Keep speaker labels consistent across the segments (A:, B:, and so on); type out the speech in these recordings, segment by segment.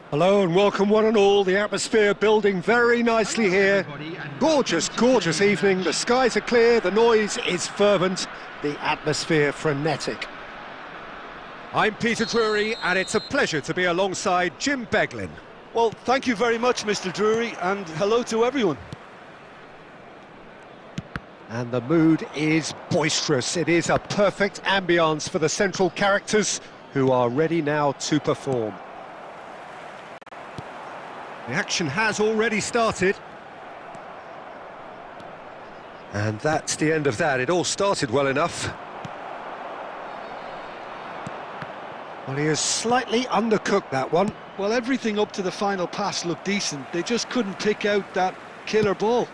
A: Hello and welcome one and all. The atmosphere building very nicely here. Gorgeous, gorgeous evening. The skies are clear, the noise is fervent, the atmosphere frenetic. I'm Peter Drury and it's a pleasure to be alongside Jim Beglin.
B: Well, thank you very much, Mr. Drury, and hello to everyone.
A: And the mood is boisterous. It is a perfect ambience for the central characters who are ready now to perform. The action has already started. And that's the end of that. It all started well enough. Well, he has slightly undercooked that one.
B: Well, everything up to the final pass looked decent. They just couldn't pick out that killer ball.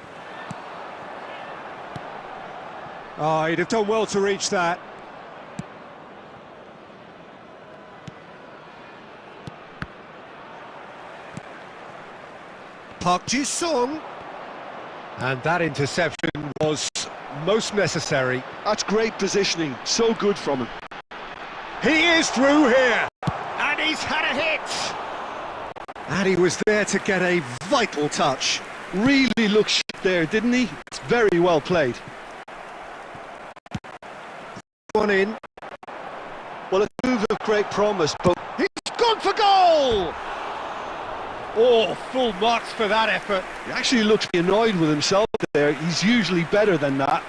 A: Oh, he'd have done well to reach that. Park Ji-sung. And that interception was most necessary.
B: That's great positioning, so good from him.
A: He is through here, and he's had a hit. And he was there to get a vital touch.
B: Really looked sharp there, didn't he? It's very well played.
A: One in.
B: Well, a move of great promise, but
A: he's gone for goal! Oh, full marks for that effort.
B: he actually looks annoyed with himself there. He's usually better than that.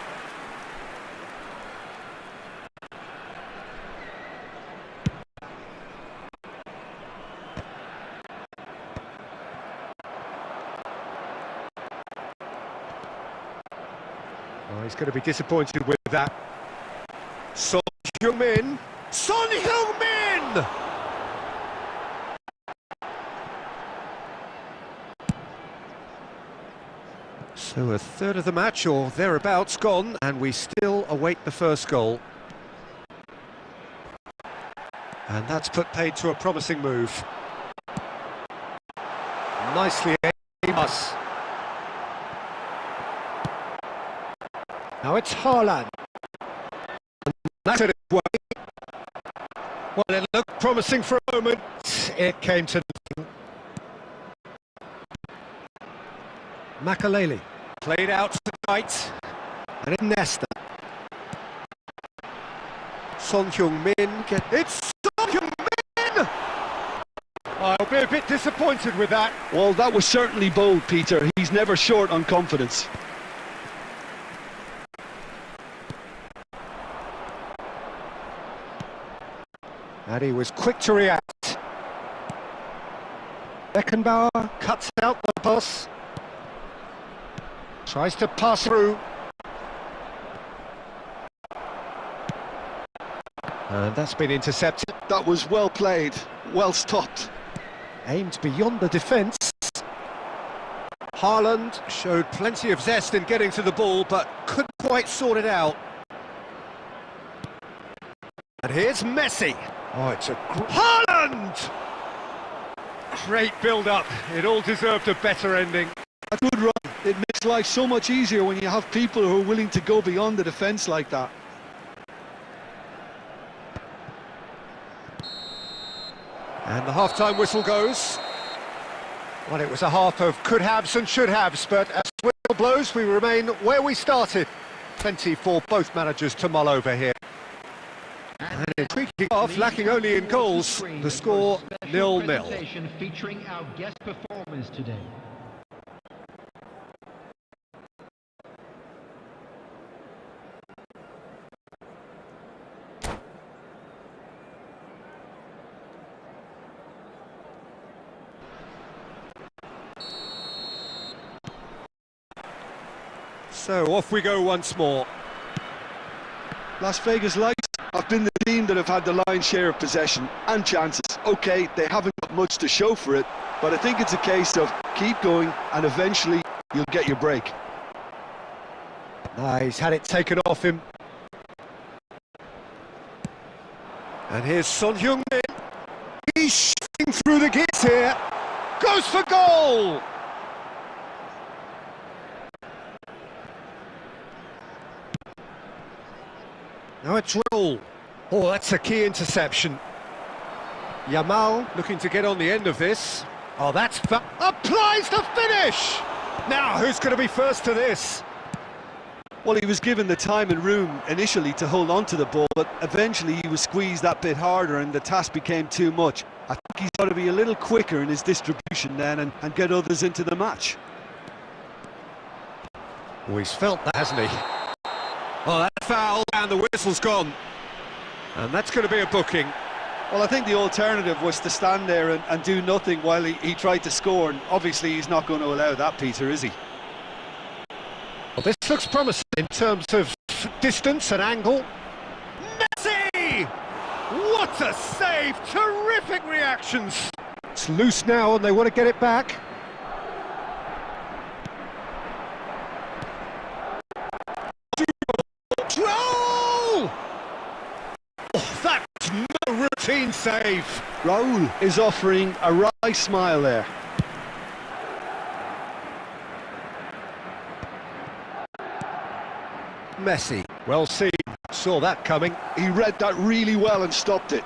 A: Oh, he's going to be disappointed with that. Son Heung-min. Son Heung-min! So a third of the match, or thereabouts, gone, and we still await the first goal. And that's put paid to a promising move. Nicely aimed. Now it's Haaland. And that's it away. Well, it looked promising for a moment. It came to nothing. Makaleli. Played out to the right, and Nesta. Son Heung-min, it's Son Heung-min! I'll be a bit disappointed with that.
B: Well, that was certainly bold, Peter. He's never short on confidence.
A: And he was quick to react. Beckenbauer cuts out the pass. Tries to pass through. And that's been intercepted.
B: That was well played, well stopped.
A: Aimed beyond the defence. Haaland showed plenty of zest in getting to the ball, but couldn't quite sort it out. And here's Messi. Oh, it's a... Haaland! Great build-up. It all deserved a better ending.
B: A good run. It makes life so much easier when you have people who are willing to go beyond the defence like that.
A: And the half-time whistle goes. Well, it was a half of could-haves and should-haves, but as the whistle blows, we remain where we started. Plenty for both managers to mull over here. And it's kicking off, lacking only in goals. The score 0-0.
C: Featuring our guest performers today.
A: So off we go once more.
B: Las Vegas Lights have been the team that have had the lion's share of possession and chances. Okay, they haven't got much to show for it, but I think it's a case of keep going and eventually you'll get your break.
A: He's had it taken off him. And here's Son Heung-min. He's shooting through the gears here. Goes for goal! Now it's Raul. Oh, that's a key interception. Yamal looking to get on the end of this. Oh, that's... Applies the finish! Now, who's going to be first to this?
B: Well, he was given the time and room initially to hold on to the ball, but eventually he was squeezed that bit harder and the task became too much. I think he's got to be a little quicker in his distribution then and get others into the match.
A: Oh, he's felt that, hasn't he? Oh, that foul, and the whistle's gone. And that's going to be a booking.
B: Well, I think the alternative was to stand there and do nothing while he tried to score, and obviously he's not going to allow that, Peter, is he?
A: Well, this looks promising in terms of distance and angle. Messi! What a save! Terrific reactions! It's loose now and they want to get it back. Control! Oh, that's no routine save.
B: Raul is offering a wry smile there.
A: Messi, well seen, saw that coming.
B: He read that really well and stopped it.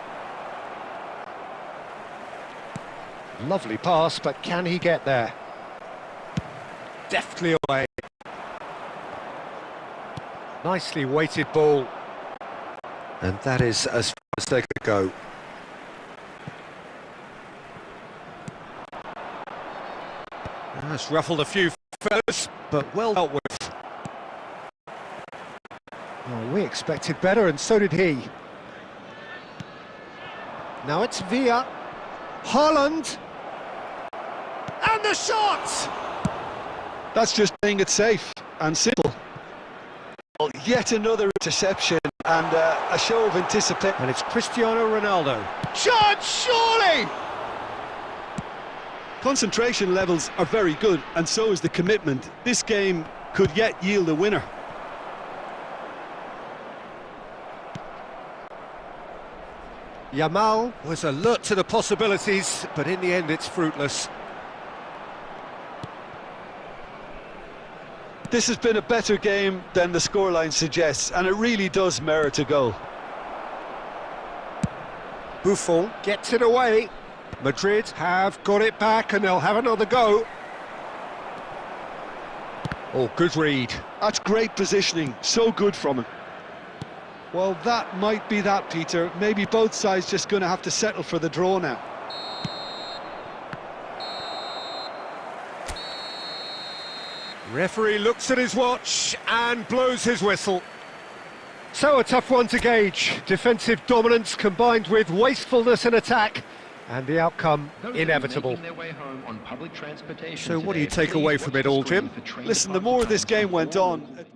A: Lovely pass, but can he get there? Deftly away. Nicely weighted ball. And that is as far as they could go. That's ruffled a few feathers, but well dealt with. Oh, we expected better, and so did he. Now it's Villa. Haaland. And the shot!
B: That's just playing it safe and simple. Well, yet another interception and a show of anticipation.
A: And it's Cristiano Ronaldo. Shot, surely!
B: Concentration levels are very good, and so is the commitment. This game could yet yield a winner.
A: Yamal was alert to the possibilities, but in the end it's fruitless.
B: This has been a better game than the scoreline suggests, and it really does merit a goal.
A: Buffon gets it away. Madrid have got it back and they'll have another go. Oh, good read.
B: That's great positioning, so good from him. Well, that might be that, Peter. Maybe both sides just going to have to settle for the draw now.
A: Referee looks at his watch and blows his whistle. So a tough one to gauge. Defensive dominance combined with wastefulness in attack, and the outcome inevitable. So what do you take away from it all, Jim?
B: Listen, the more this game went on,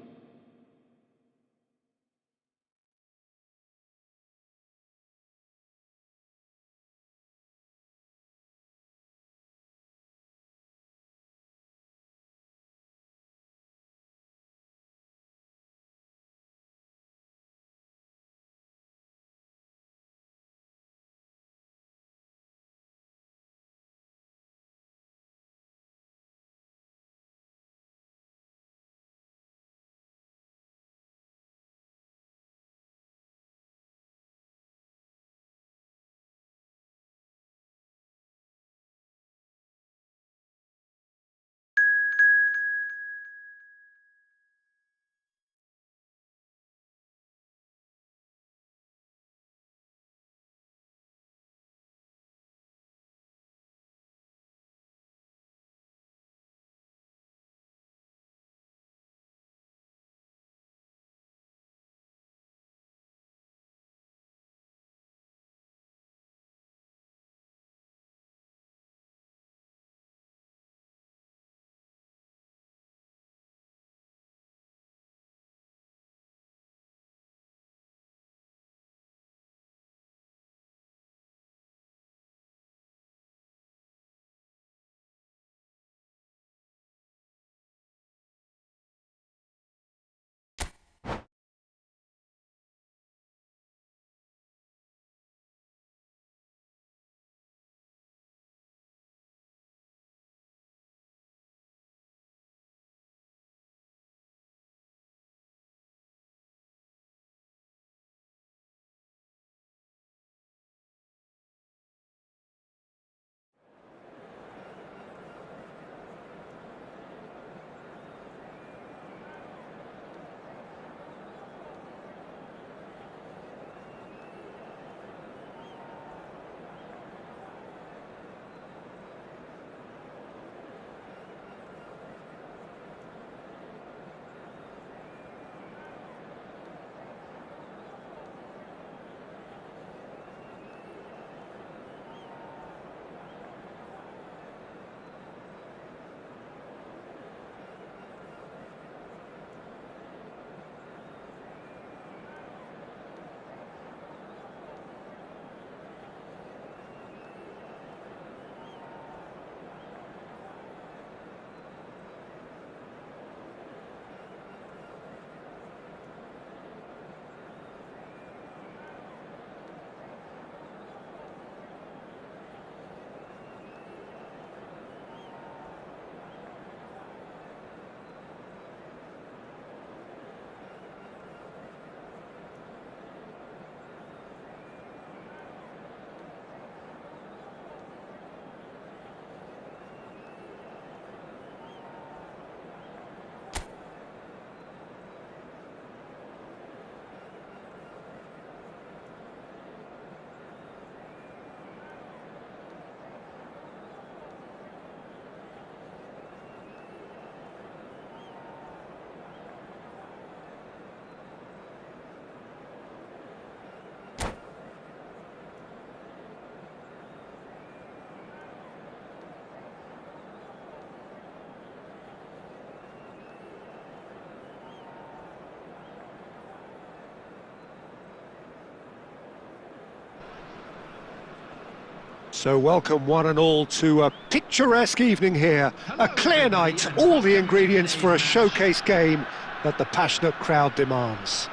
A: So welcome one and all to a picturesque evening here. A clear night, all the ingredients for a showcase game that the passionate crowd demands.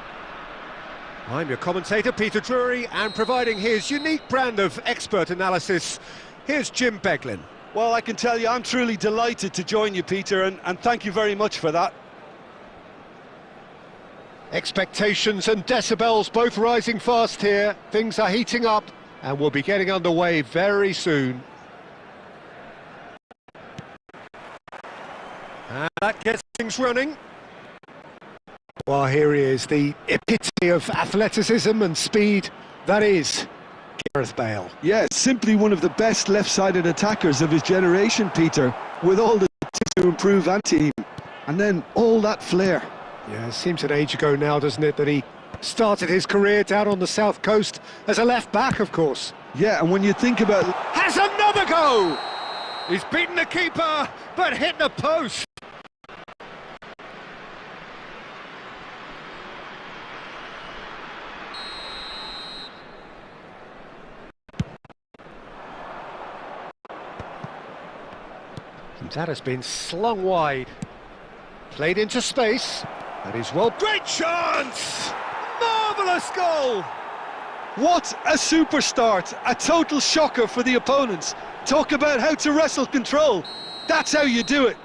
A: I'm your commentator, Peter Drury, and providing his unique brand of expert analysis, here's Jim Beglin.
B: Well, I can tell you I'm truly delighted to join you, Peter, and thank you very much for that.
A: Expectations and decibels both rising fast here. Things are heating up and we'll be getting underway very soon. And that gets things running. Well, here he is, the epitome of athleticism and speed. That is Gareth Bale.
B: Yeah, simply one of the best left-sided attackers of his generation, Peter, with all the to improve and team, and then all that flair.
A: Yeah, it seems an age ago now, doesn't it, that he started his career down on the south coast as a left-back, of course.
B: Yeah, and when you think about...
A: Has another go! He's beaten the keeper, but hit the post. And that has been slung wide. Played into space. That is well... Great chance! Marvellous goal!
B: What a super start! A total shocker for the opponents. Talk about how to wrestle control. That's how you do it.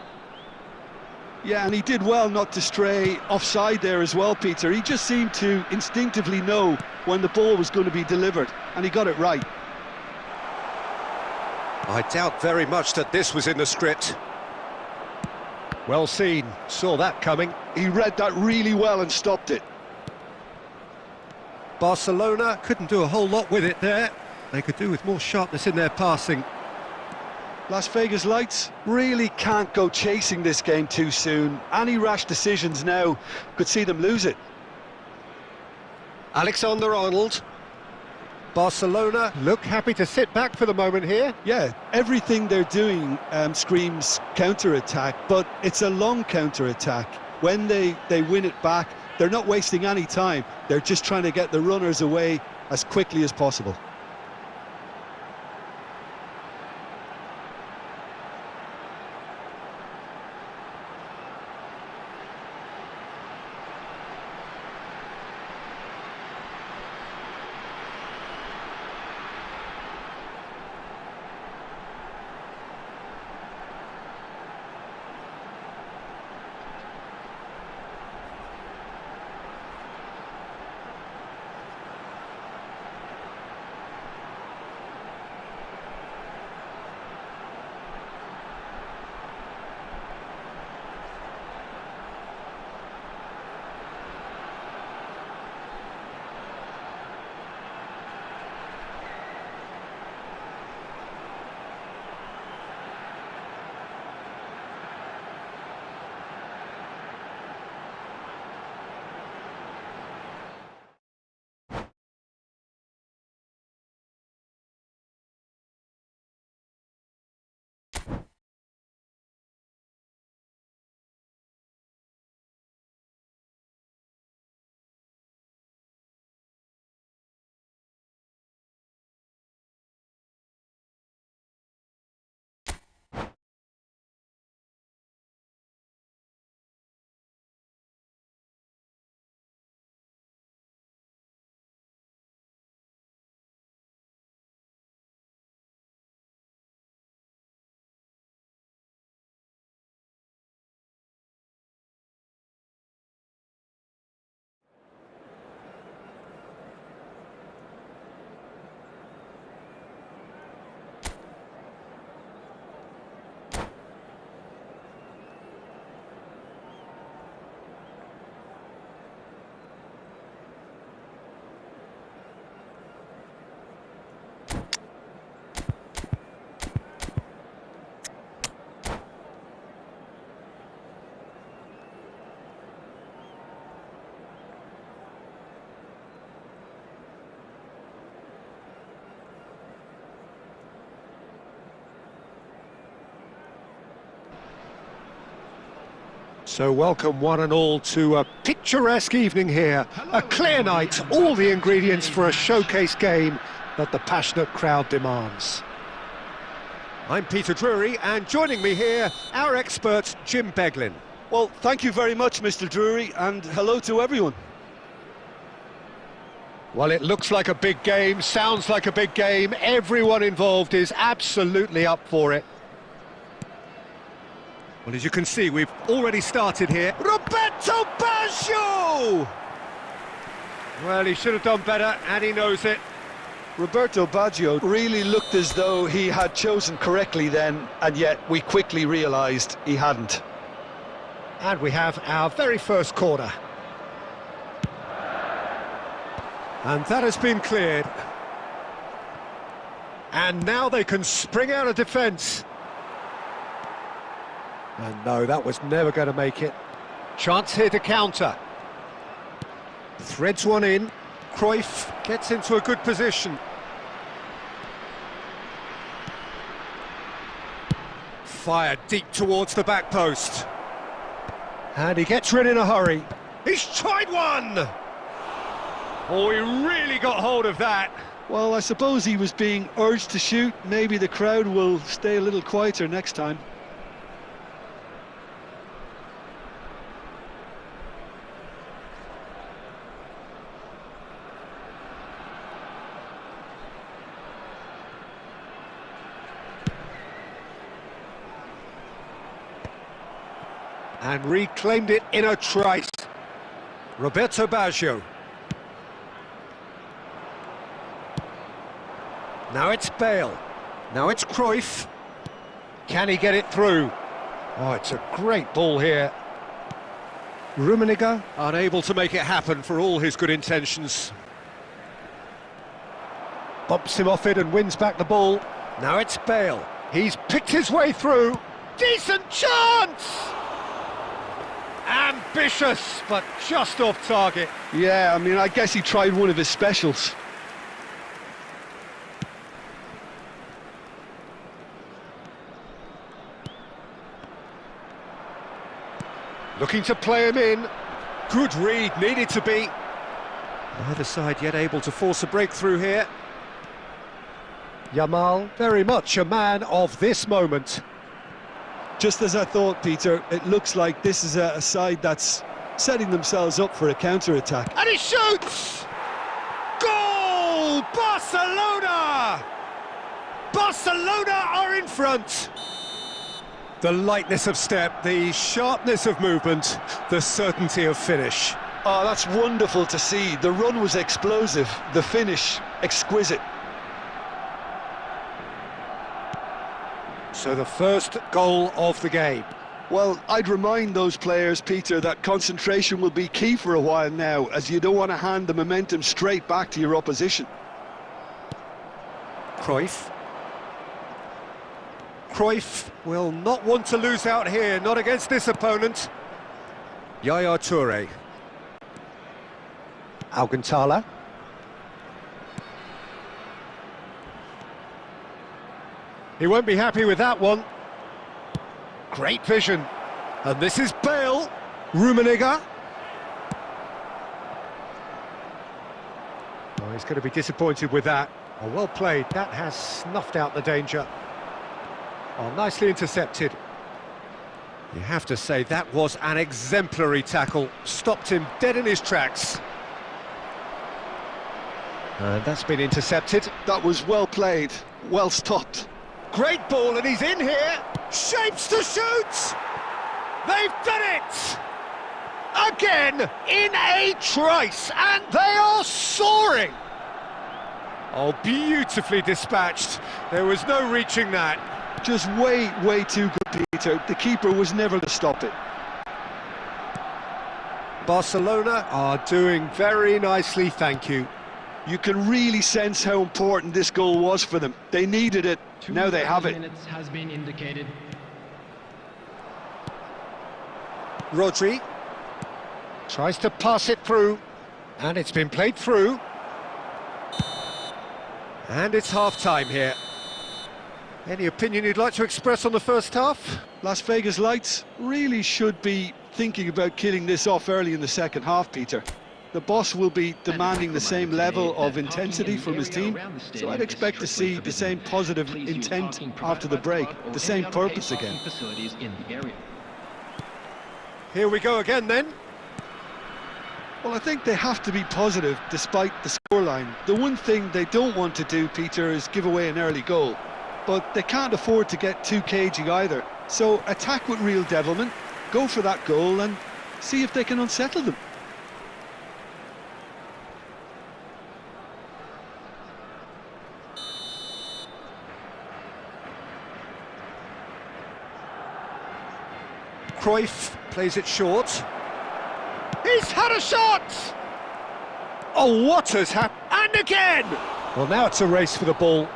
B: Yeah, and he did well not to stray offside there as well, Peter. He just seemed to instinctively know when the ball was going to be delivered, and he got it right.
A: I doubt very much that this was in the script. Well seen, saw that coming.
B: He read that really well and stopped it.
A: Barcelona couldn't do a whole lot with it there. They could do with more sharpness in their passing.
B: Las Vegas Lights really can't go chasing this game too soon. Any rash decisions now could see them lose it.
A: Alexander-Arnold. Barcelona look happy to sit back for the moment here.
B: Yeah, everything they're doing screams counter-attack, but it's a long counter-attack. When they win it back, they're not wasting any time. They're just trying to get the runners away as quickly as possible.
A: So welcome one and all to a picturesque evening here. A clear night, all the ingredients for a showcase game that the passionate crowd demands. I'm Peter Drury, and joining me here, our expert, Jim Beglin.
B: Well, thank you very much, Mr. Drury, and hello to everyone.
A: Well, it looks like a big game, sounds like a big game. Everyone involved is absolutely up for it. Well, as you can see, we've already started here. Roberto Baggio! Well, he should have done better, and he knows it.
B: Roberto Baggio really looked as though he had chosen correctly then, and yet we quickly realised he hadn't.
A: And we have our very first corner. And that has been cleared. And now they can spring out of defence. And no, that was never going to make it. Chance here to counter. Threads one in. Cruyff gets into a good position. Fired deep towards the back post. And he gets rid in a hurry. He's tried one! Oh, he really got hold of that.
B: Well, I suppose he was being urged to shoot. Maybe the crowd will stay a little quieter next time.
A: And reclaimed it in a trice. Roberto Baggio. Now it's Bale. Now it's Cruyff. Can he get it through? Oh, it's a great ball here. Rummenigge unable to make it happen for all his good intentions. Bumps him off it and wins back the ball. Now it's Bale. He's picked his way through. Decent chance! Ambitious, but just off target.
B: Yeah, I mean, I guess he tried one of his specials.
A: Looking to play him in. Good read, needed to be. Neither side yet able to force a breakthrough here. Yamal, very much a man of this moment.
B: Just as I thought, Peter, it looks like this is a side that's setting themselves up for a counter-attack.
A: And he shoots! Goal! Barcelona! Barcelona are in front. The lightness of step, the sharpness of movement, the certainty of finish.
B: Oh, that's wonderful to see. The run was explosive, the finish exquisite.
A: So the first goal of the game.
B: Well, I'd remind those players, Peter, that concentration will be key for a while now, as you don't want to hand the momentum straight back to your opposition.
A: Cruyff. Cruyff will not want to lose out here, not against this opponent. Yaya Toure. Alcantara. He won't be happy with that one. Great vision. And this is Bale. Rummenigge. Oh, he's going to be disappointed with that. Oh, well played. That has snuffed out the danger. Oh, nicely intercepted. You have to say that was an exemplary tackle. Stopped him dead in his tracks. And that's been intercepted.
B: That was well played, well stopped.
A: Great ball, and he's in here. Shapes to shoot. They've done it. Again, in a trice, and they are soaring. Oh, beautifully dispatched. There was no reaching that.
B: Just way too good, Peter. The keeper was never to stop it.
A: Barcelona are doing very nicely, thank you.
B: You can really sense how important this goal was for them. They needed it, now they have it.
C: Minutes has been indicated.
A: Rodri tries to pass it through, and it's been played through. And it's half-time here. Any opinion you'd like to express on the first half?
B: Las Vegas Lights really should be thinking about killing this off early in the second half, Peter. The boss will be demanding the same level of intensity from his team, so I'd expect to see the same positive intent after the break, the same purpose again.
A: Here we go again then.
B: Well, I think they have to be positive despite the scoreline. The one thing they don't want to do, Peter, is give away an early goal. But they can't afford to get too cagey either. So attack with real devilment, go for that goal and see if they can unsettle them.
A: Cruyff plays it short. He's had a shot! Oh, what has happened? And again! Well, now it's a race for the ball.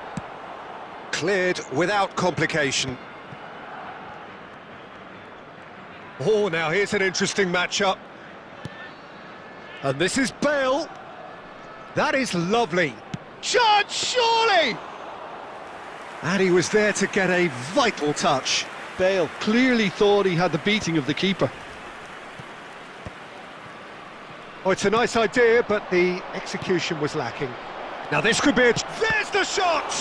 A: Cleared without complication. Oh, now here's an interesting matchup. And this is Bale. That is lovely. Chance, surely! And he was there to get a vital touch.
B: Bale clearly thought he had the beating of the keeper.
A: Oh, it's a nice idea, but the execution was lacking. Now this could be it. There's the shot!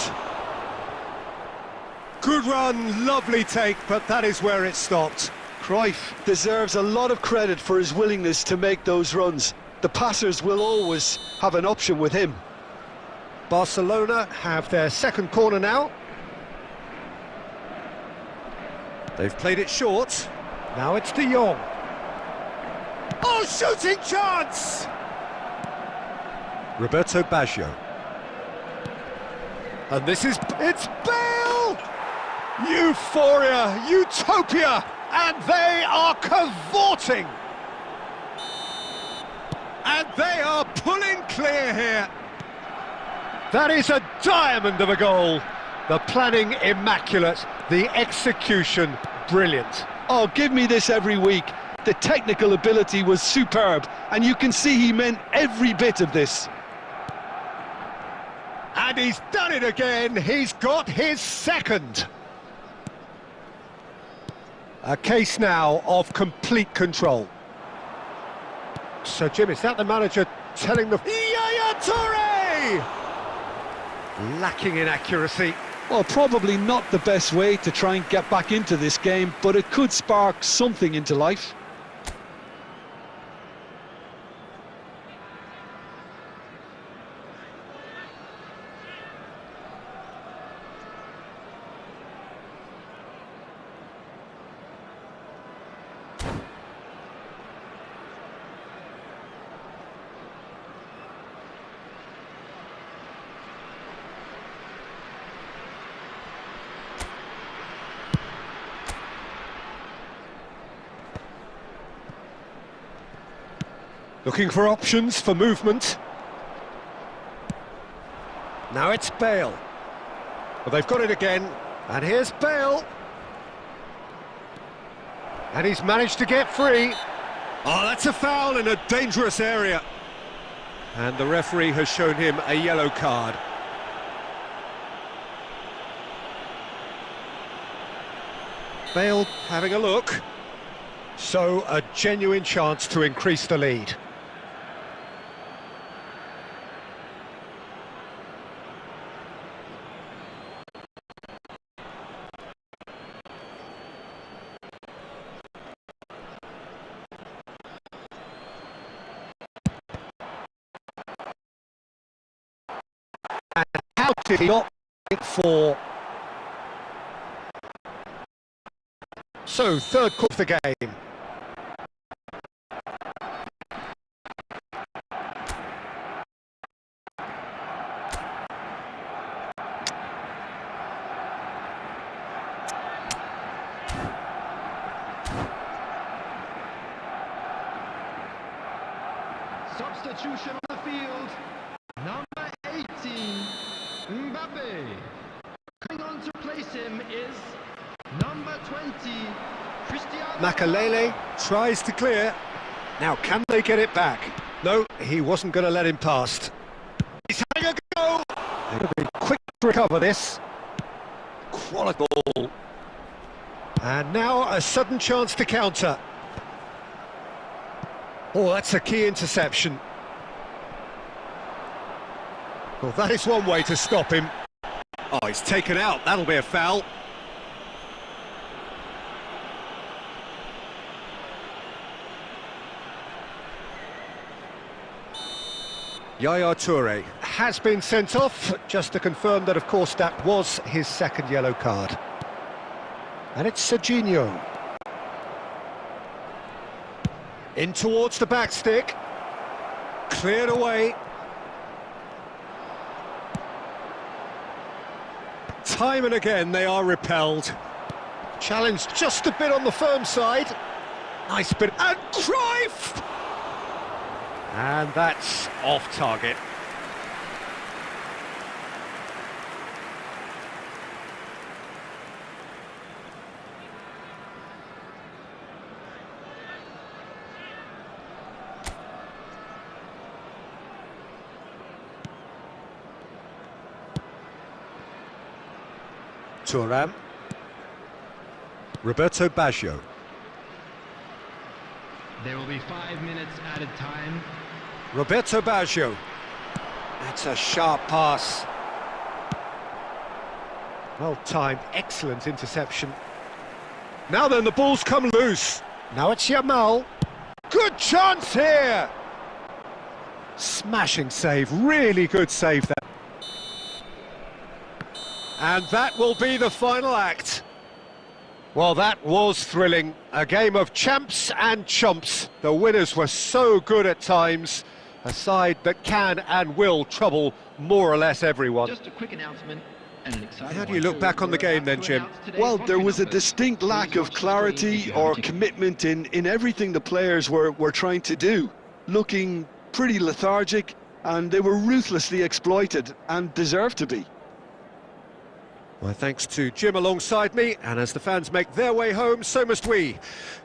A: Good run, lovely take, but that is where it stopped.
B: Cruyff deserves a lot of credit for his willingness to make those runs. The passers will always have an option with him.
A: Barcelona have their second corner now. They've played it short. Now it's De Jong. Oh, shooting chance! Roberto Baggio. And this is... it's Bale! Euphoria, utopia, and they are cavorting. And they are pulling clear here. That is a diamond of a goal. The planning immaculate, the execution brilliant.
B: Oh, give me this every week. The technical ability was superb, and you can see he meant every bit of this.
A: And he's done it again. He's got his second. A case now of complete control. So, Jim, is that the manager telling the... Yaya Toure! Lacking in accuracy.
B: Well, probably not the best way to try and get back into this game, but it could spark something into life.
A: Looking for options for movement. Now it's Bale. Well, they've got it again. And here's Bale. And he's managed to get free. Oh, that's a foul in a dangerous area. And the referee has shown him a yellow card. Bale having a look. So, a genuine chance to increase the lead. And how did he not wait for... So, third quarter of the game.
C: Substitution on the field. Number 18, Mbappe. Coming on to replace him is number 20, Cristiano.
A: Makalele tries to clear. Now, can they get it back? No, he wasn't going to let him past. He's having a go! They're going to be quick to recover this. Quality ball. And now a sudden chance to counter. Oh, that's a key interception. Well, that is one way to stop him. Oh, he's taken out. That'll be a foul. Yaya Toure has been sent off, just to confirm that, of course, that was his second yellow card. And it's Serginho. In towards the back stick. Cleared away. Time and again they are repelled. Challenge just a bit on the firm side. Nice bit. And Cruyff! And that's off target. Thuram. Roberto Baggio.
C: There will be 5 minutes added time.
A: Roberto Baggio. That's a sharp pass. Well timed, excellent interception. Now then, the ball's come loose. Now it's Yamal. Good chance here. Smashing save, really good save there. And that will be the final act. Well, that was thrilling. A game of champs and chumps. The winners were so good at times. A side that can and will trouble more or less everyone.
C: Just a quick announcement and an exciting
A: How do you look back on the game then, Jim?
B: Well, there was a distinct lack of clarity or commitment in everything the players were trying to do. Looking pretty lethargic, and they were ruthlessly exploited and deserved to be.
A: Well, thanks to Jim alongside me, and as the fans make their way home, so must we.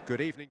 A: Good evening.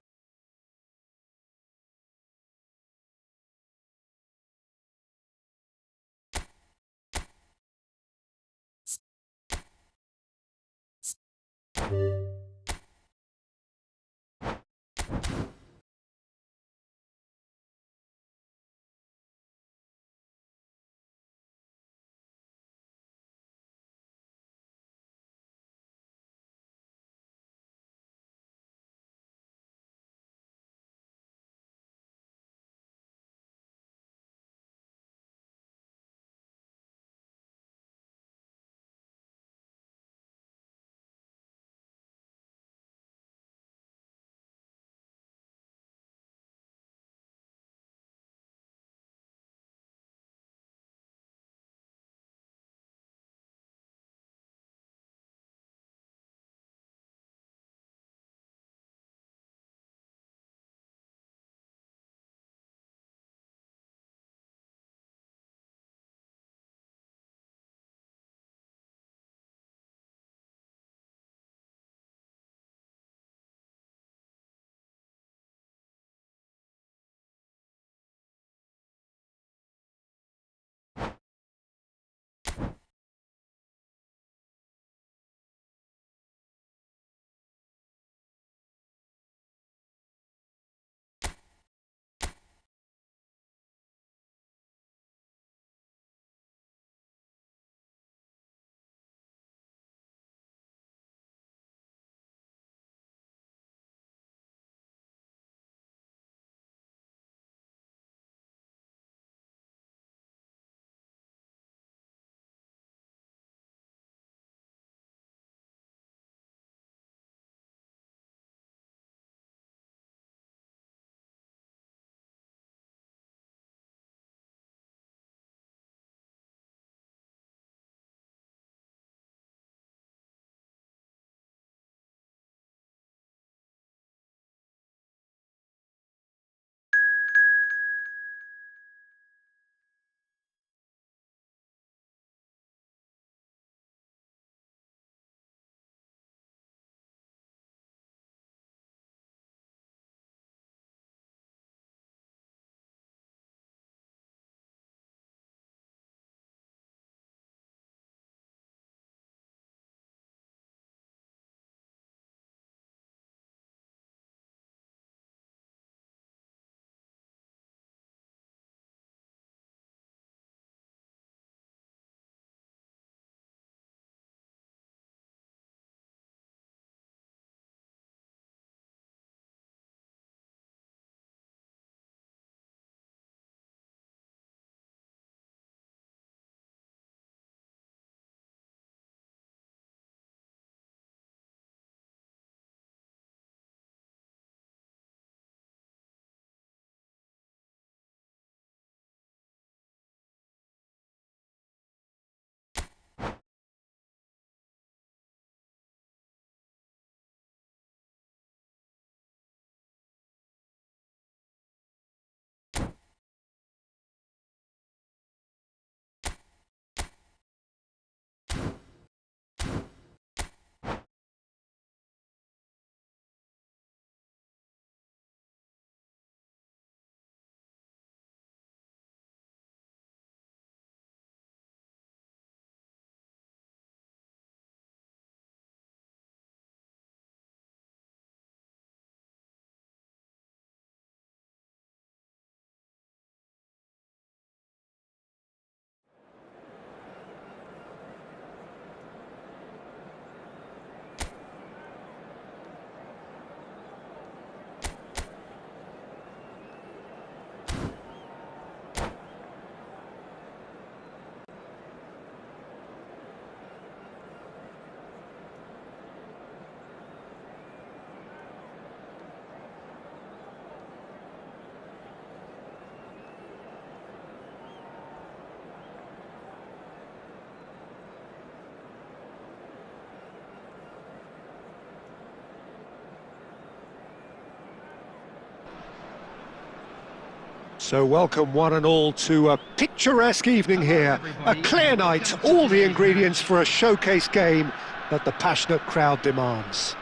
A: So welcome one and all to a picturesque evening here. A clear night, all the ingredients for a showcase game that the passionate crowd demands.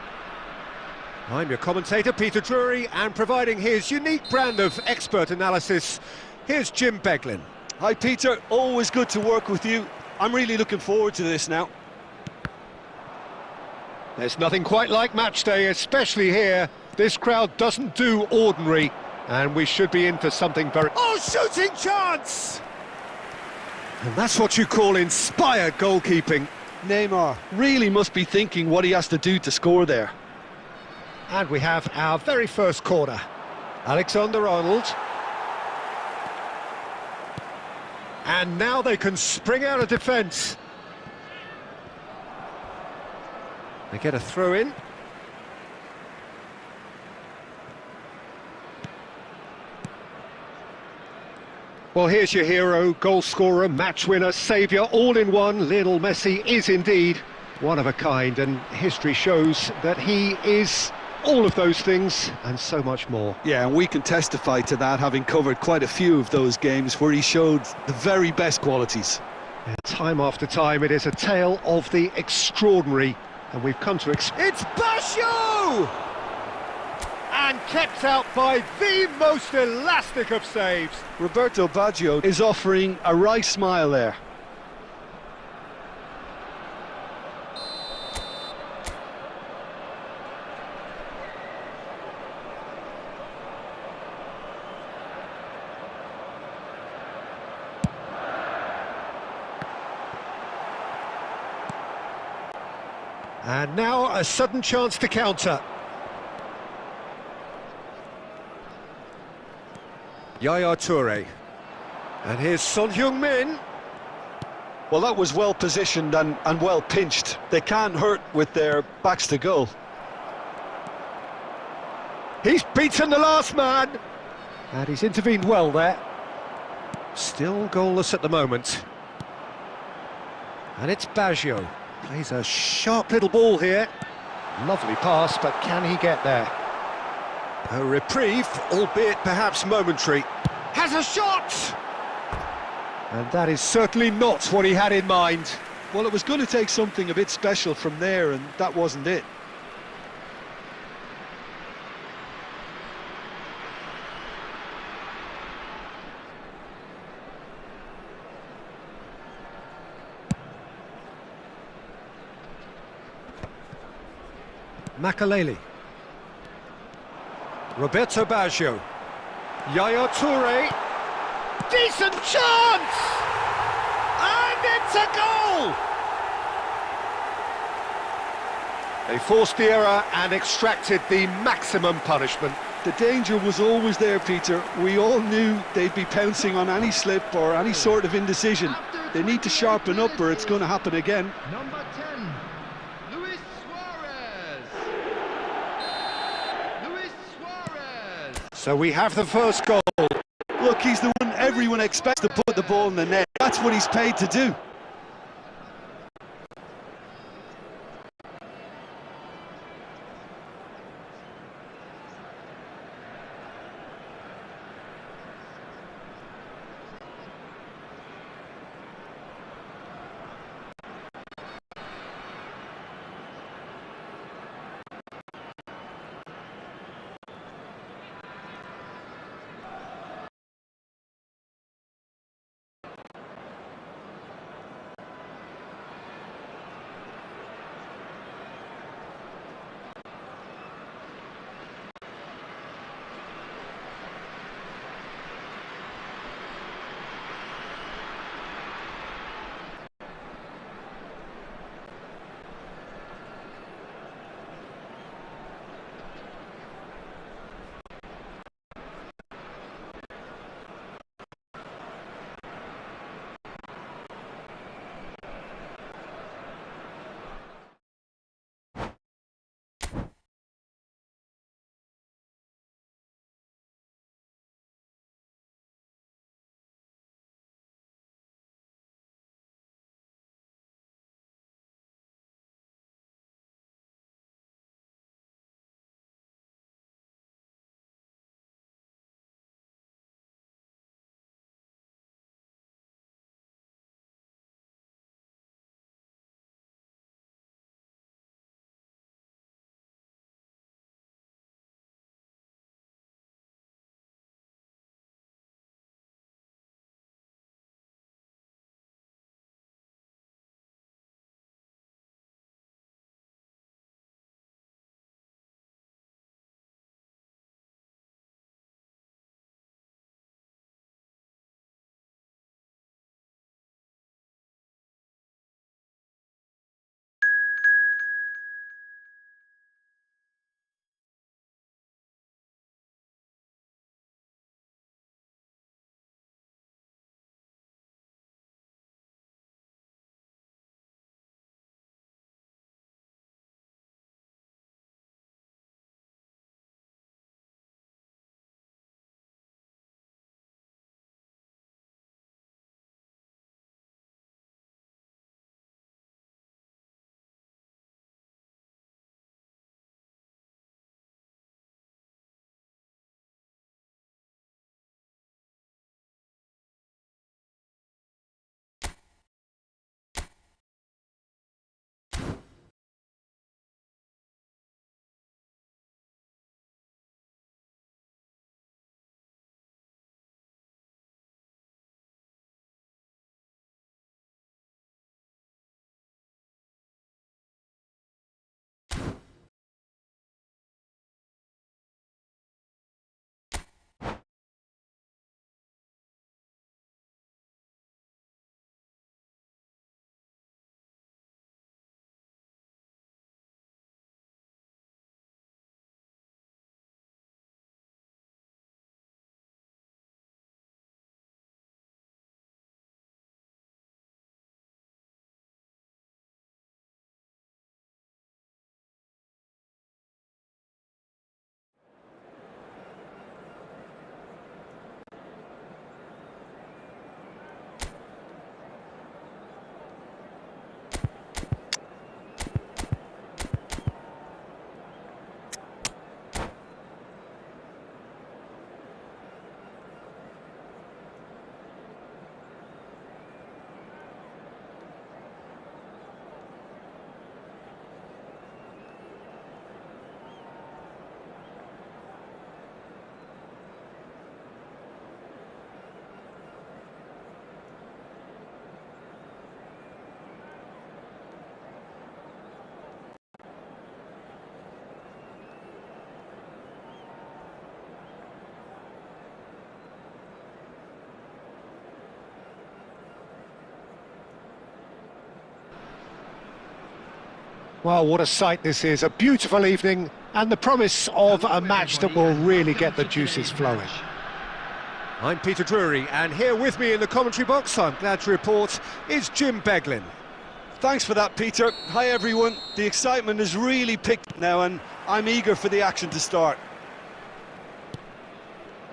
A: I'm your commentator, Peter Drury, and providing his unique brand of expert analysis, here's Jim Beglin.
B: Hi Peter, always good to work with you. I'm really looking forward to this now.
A: There's nothing quite like match day, especially here. This crowd doesn't do ordinary, and we should be in for something very... Oh, shooting chance! And that's what you call inspired goalkeeping.
B: Neymar really must be thinking what he has to do to score there.
A: And we have our very first corner. Alexander-Arnold. And now they can spring out of defence. They get a throw in. Well, here's your hero, goal scorer, match winner, saviour, all in one. Lionel Messi is indeed one of a kind, and history shows that he is all of those things and so much more.
B: Yeah, and we can testify to that, having covered quite a few of those games where he showed the very best qualities.
A: Yeah, time after time, it is a tale of the extraordinary, and we've come to expect... It's Baggio! And kept out by the most elastic of saves.
B: Roberto Baggio is offering a wry smile there.
A: And now a sudden chance to counter. Yaya Toure. And here's Son Heung-min.
B: Well, that was well positioned and well pinched. They can't hurt with their backs to goal.
A: He's beaten the last man. And he's intervened well there. Still goalless at the moment. And it's Baggio. Plays a sharp little ball here. Lovely pass, but can he get there? A reprieve, albeit perhaps momentary. Has a shot! And that is certainly not what he had in mind.
B: Well, it was going to take something a bit special from there, and that wasn't it.
A: Makaleli. Roberto Baggio. Yaya Toure. Decent chance! And it's a goal! They forced the error and extracted the maximum punishment.
B: The danger was always there, Peter. We all knew they'd be pouncing on any slip or any sort of indecision. They need to sharpen up or it's going to happen again.
C: Number 10, Luis Suarez. Luis Suarez.
A: So we have the first goal.
B: Look, he's the one everyone expects to put the ball in the net. That's what he's paid to do.
A: Well, what a sight this is, a beautiful evening, and the promise of a match that will really get the juices flowing. I'm Peter Drury, and here with me in the commentary box, I'm glad to report, is Jim Beglin.
B: Thanks for that, Peter. Hi, everyone. The excitement has really picked up now, and I'm eager for the action to start.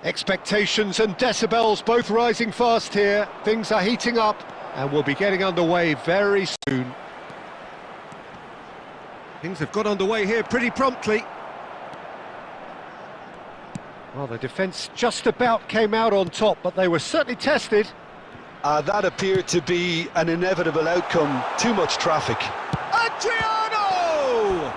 A: Expectations and decibels both rising fast here. Things are heating up, and we'll be getting underway very soon. Things have got underway here pretty promptly. Well, the defence just about came out on top, but they were certainly tested.
B: That appeared to be an inevitable outcome. Too much traffic.
A: Adriano!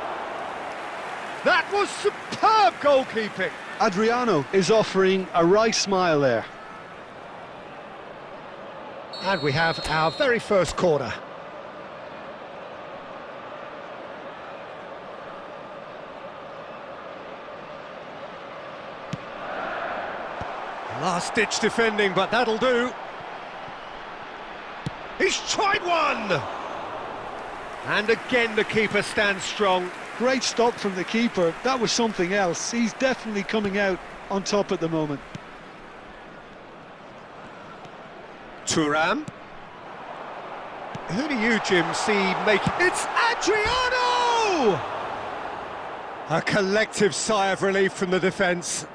A: That was superb goalkeeping.
B: Adriano is offering a wry smile there.
A: And we have our very first corner. Last-ditch defending, but that'll do. He's tried one! And again the keeper stands strong.
B: Great stop from the keeper. That was something else. He's definitely coming out on top at the moment.
A: Thuram. Who do you, Jim, see making... It's Adriano! A collective sigh of relief from the defence.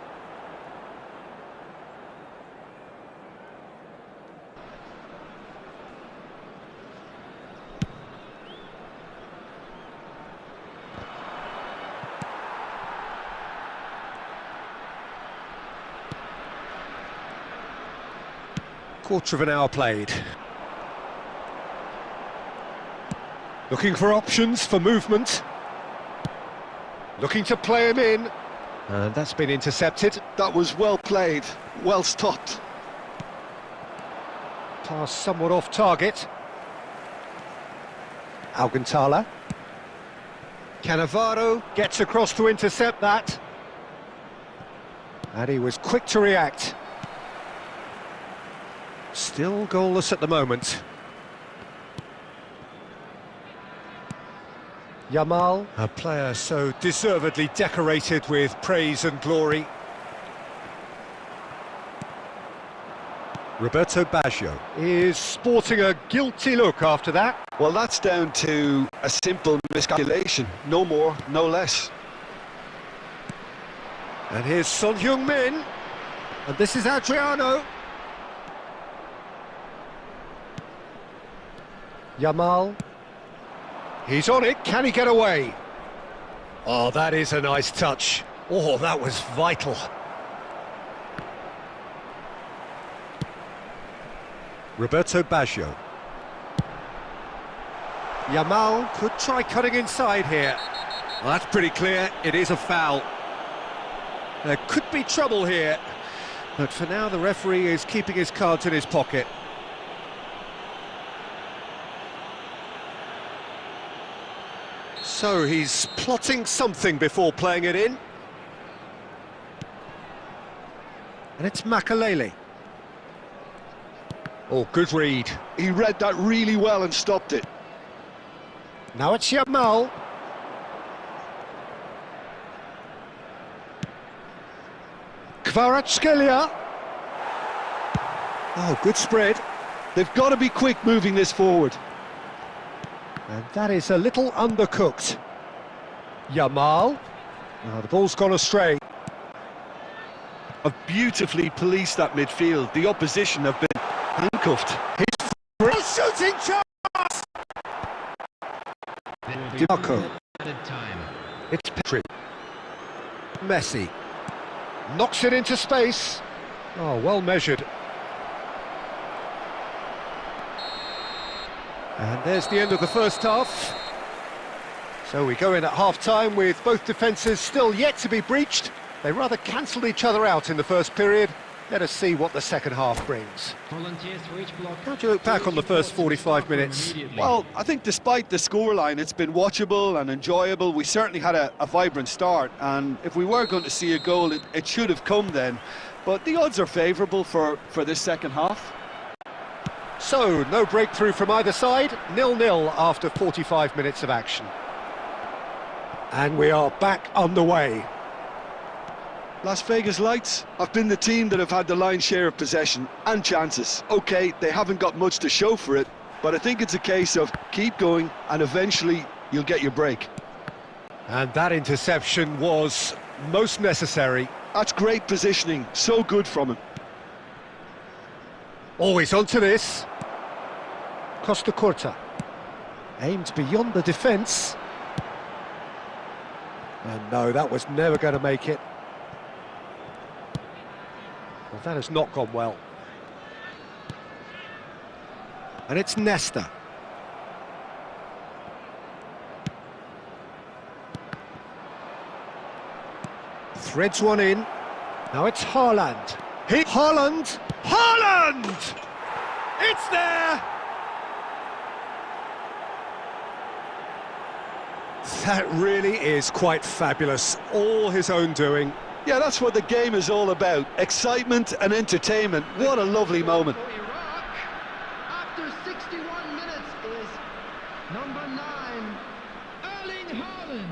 A: Quarter of an hour played. Looking for options for movement. Looking to play him in. And that's been intercepted.
B: That was well played, well stopped.
A: Pass somewhat off target. Alcantara. Cannavaro gets across to intercept that. And he was quick to react. Still goalless at the moment. Yamal, a player so deservedly decorated with praise and glory. Roberto Baggio is sporting a guilty look after that.
B: Well, that's down to a simple miscalculation. No more, no less.
A: And here's Son Heung-min. And this is Adriano. Yamal. He's on it, can he get away? Oh, that is a nice touch. Oh, that was vital. Roberto Baggio. Yamal could try cutting inside here. Well, that's pretty clear, it is a foul. There could be trouble here, but for now the referee is keeping his cards in his pocket. So he's plotting something before playing it in. And it's Makalele. Oh, good read.
B: He read that really well and stopped it.
A: Now it's Yamal. Kvaratskhelia. Oh, good spread.
B: They've got to be quick moving this forward.
A: And that is a little undercooked. Yamal. Oh, the ball's gone astray.
B: Have beautifully policed that midfield. The opposition have been handcuffed.
A: He's shooting chance! Dimarco. It's Petri. Messi. Knocks it into space. Oh, well measured. And there's the end of the first half. So we go in at half-time with both defences still yet to be breached. They rather cancelled each other out in the first period. Let us see what the second half brings. How do you look back on the first 45 minutes?
B: Well, I think despite the scoreline, it's been watchable and enjoyable. We certainly had a vibrant start, and if we were going to see a goal, it should have come then. But the odds are favourable for this second half.
A: So, no breakthrough from either side, 0-0 after 45 minutes of action. And we are back underway.
B: Las Vegas Lights have been the team that have had the lion's share of possession and chances. Okay, they haven't got much to show for it, but I think it's a case of keep going and eventually you'll get your break.
A: And that interception was most necessary.
B: That's great positioning, so good from him.
A: Always onto this. Costa Curta. Aimed beyond the defence. And no, that was never going to make it. Well, that has not gone well. And it's Nesta. Threads one in. Now it's Haaland. Haaland! Haaland! It's there! That really is quite fabulous. All his own doing.
B: Yeah, that's what the game is all about. Excitement and entertainment. What a lovely moment.
C: For Iraq, after 61 minutes, is number 9, Erling Haaland.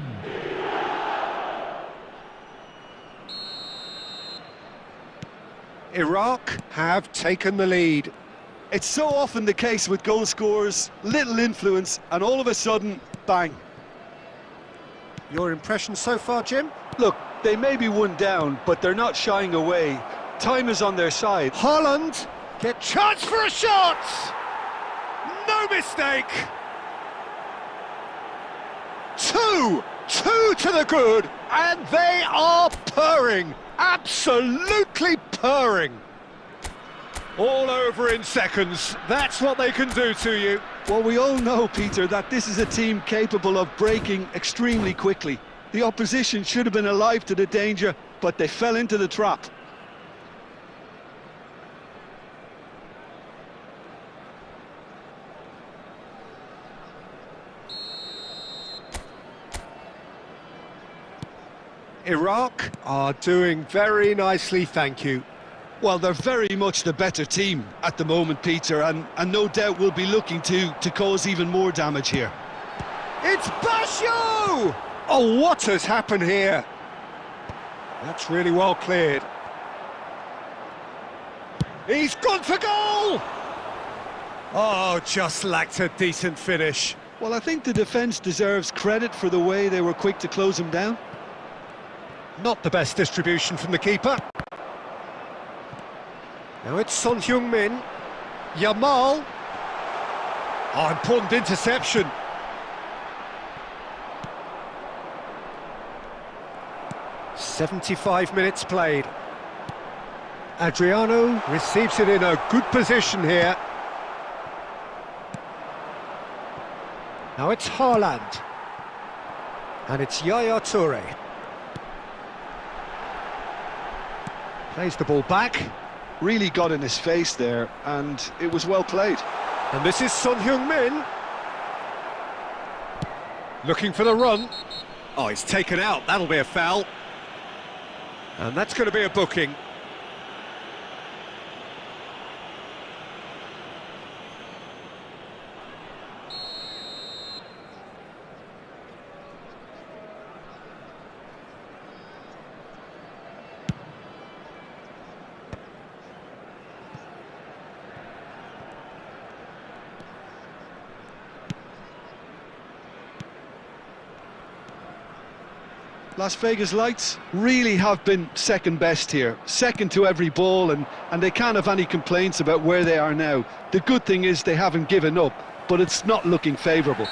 A: Iraq have taken the lead.
B: It's so often the case with goal scorers, little influence, and all of a sudden, bang.
A: Your impression so far, Jim?
B: Look, they may be one down, but they're not shying away. Time is on their side.
A: Haaland, get chance for a shot! No mistake! Two to the good, and they are purring, absolutely purring. All over in seconds, that's what they can do to you.
B: Well, we all know, Peter, that this is a team capable of breaking extremely quickly. The opposition should have been alive to the danger, but they fell into the trap.
A: Iraq are doing very nicely, thank you.
B: Well, they're very much the better team at the moment, Peter, and no doubt will be looking to cause even more damage here.
A: It's Basho! Oh, what has happened here? That's really well cleared. He's gone for goal! Oh, just lacked a decent finish.
B: Well, I think the defence deserves credit for the way they were quick to close him down.
A: Not the best distribution from the keeper. Now it's Son Heung-min. Yamal. Oh, important interception. "75 minutes played. Adriano receives it in a good position here. Now it's Haaland. And it's Yaya Toure. Plays the ball back.
B: Really got in his face there, and it was well played.
A: And this is Son Heung-min. Looking for the run. Oh, he's taken out. That'll be a foul. And that's going to be a booking.
B: Las Vegas Lights really have been second best here, second to every ball, and they can't have any complaints about where they are now. The good thing is they haven't given up, but it's not looking favourable.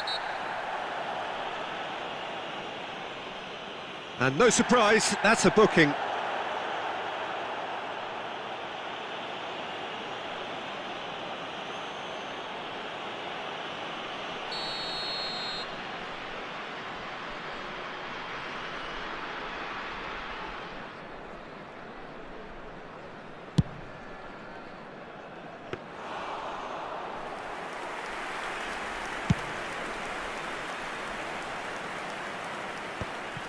A: And no surprise, that's a booking.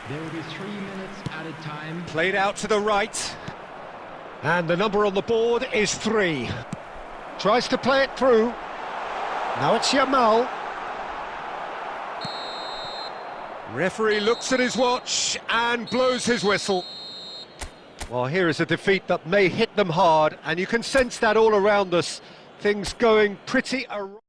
C: There will be 3 minutes at a time.
A: Played out to the right. And the number on the board is 3. Tries to play it through. Now it's Yamal. Referee looks at his watch and blows his whistle. Well, here is a defeat that may hit them hard, and you can sense that all around us. Things going pretty awry.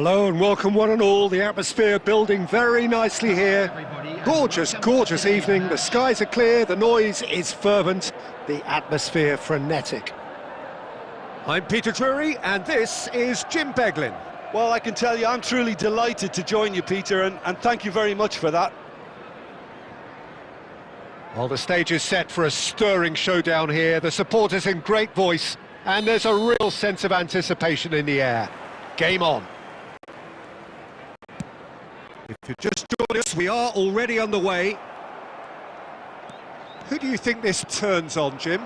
A: Hello and welcome one and all. The atmosphere building very nicely here. Gorgeous, gorgeous evening. The skies are clear, the noise is fervent, the atmosphere frenetic. I'm Peter Drury and this is Jim Beglin.
B: Well, I can tell you I'm truly delighted to join you, Peter, and thank you very much for that.
A: Well, the stage is set for a stirring showdown here. The supporters in great voice and there's a real sense of anticipation in the air. Game on. If you just joined us, we are already underway. Who do you think this turns on, Jim?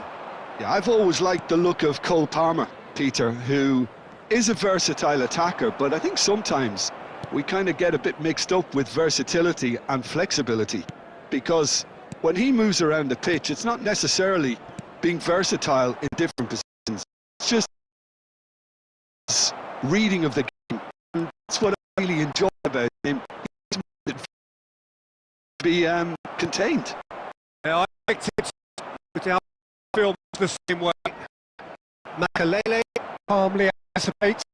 B: Yeah, I've always liked the look of Cole Palmer, Peter, who is a versatile attacker, but I think sometimes we kind of get a bit mixed up with versatility and flexibility, because when he moves around the pitch, it's not necessarily being versatile in different positions. It's just reading of the game, and that's what I really enjoy about him. Be contained.
A: Yeah, I liked it without film the same way. Makalele calmly anticipates.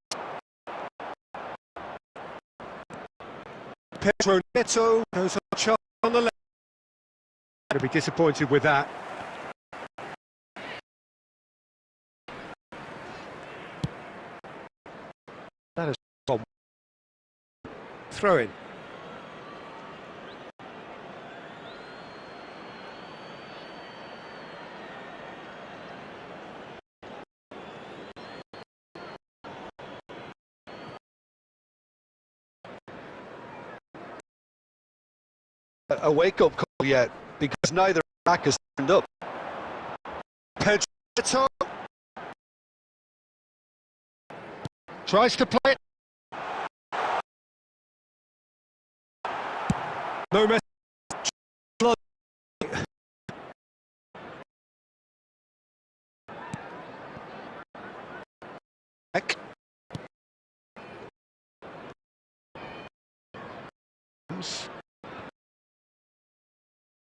A: Pedro Neto goes on the left. Going to be disappointed with that. That is from throw in.
B: A wake-up call yet, because neither attack has turned up.
A: Pedro tries to play it. No message.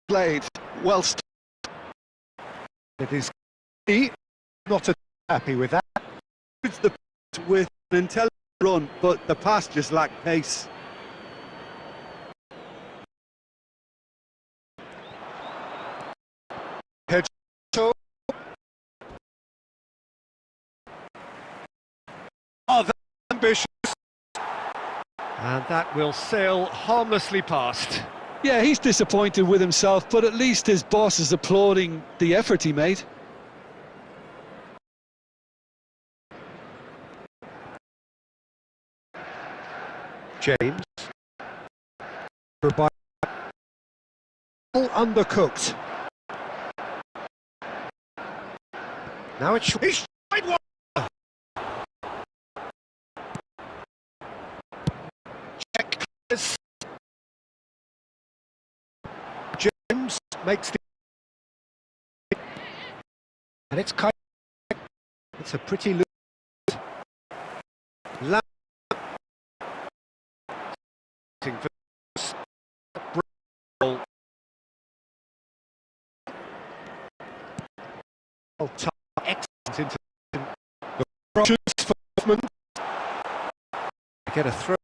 B: Played well.
A: It is not happy with that.
B: It's the with an intelligent run, but the pass just lacked pace.
A: Pedro. Oh, that's ambitious. And that will sail harmlessly past.
B: Yeah, he's disappointed with himself, but at least his boss is applauding the effort he made.
A: James. All undercooked. Now it's wide one. Check. James makes the and it's kind of, it's a pretty loose excellent into the Russians for movement. Get a throw.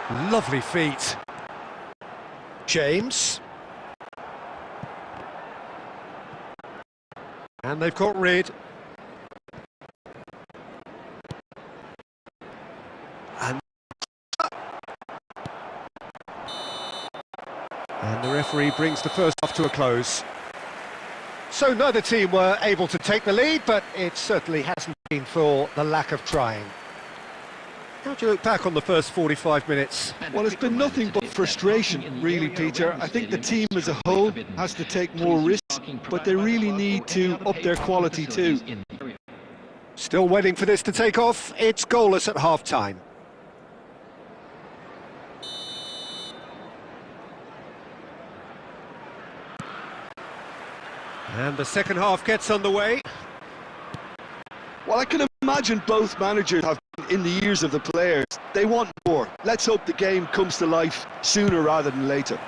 A: Lovely feet. James. And they've got rid. And the referee brings the first half to a close. So neither team were able to take the lead, but it certainly hasn't been for the lack of trying. How do you look back on the first 45 minutes?
B: Well, it's been nothing but frustration, really, Peter. I think the team as a whole has to take more risks, but they really need to up their quality too.
A: Still waiting for this to take off. It's goalless at half-time. And the second half gets underway.
B: Well, I can imagine both managers have been in the ears of the players. They want more. Let's hope the game comes to life sooner rather than later.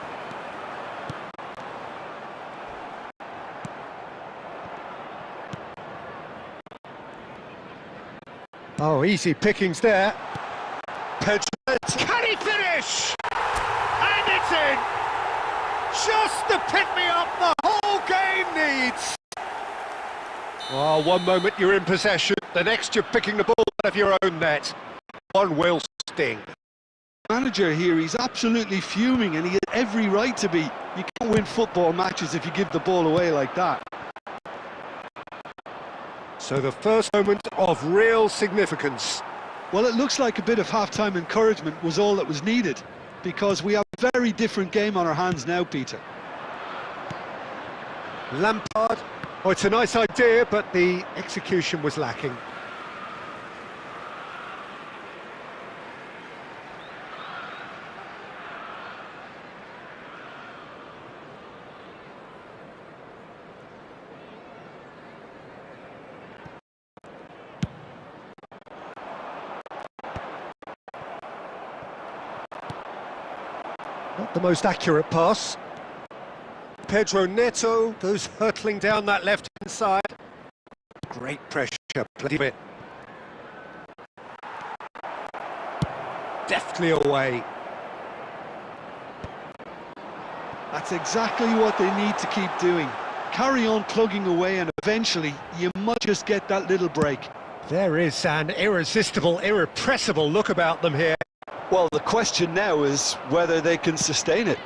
A: Oh, easy pickings there. Pedro, can he finish? And it's in! Just the pick-me-up the whole game needs! Oh, one moment you're in possession, the next you're picking the ball out of your own net. One will sting.
B: Manager here, he's absolutely fuming and he has every right to be. You can't win football matches if you give the ball away like that.
A: So the first moment of real significance.
B: Well, it looks like a bit of half-time encouragement was all that was needed, because we have a very different game on our hands now, Peter.
A: Lampard. Oh, it's a nice idea, but the execution was lacking. Not the most accurate pass. Pedro Neto goes hurtling down that left-hand side. Great pressure, plenty of it. Deftly away.
B: That's exactly what they need to keep doing. Carry on plugging away and eventually you might just get that little break.
A: There is an irresistible, irrepressible look about them here.
B: Well, the question now is whether they can sustain it.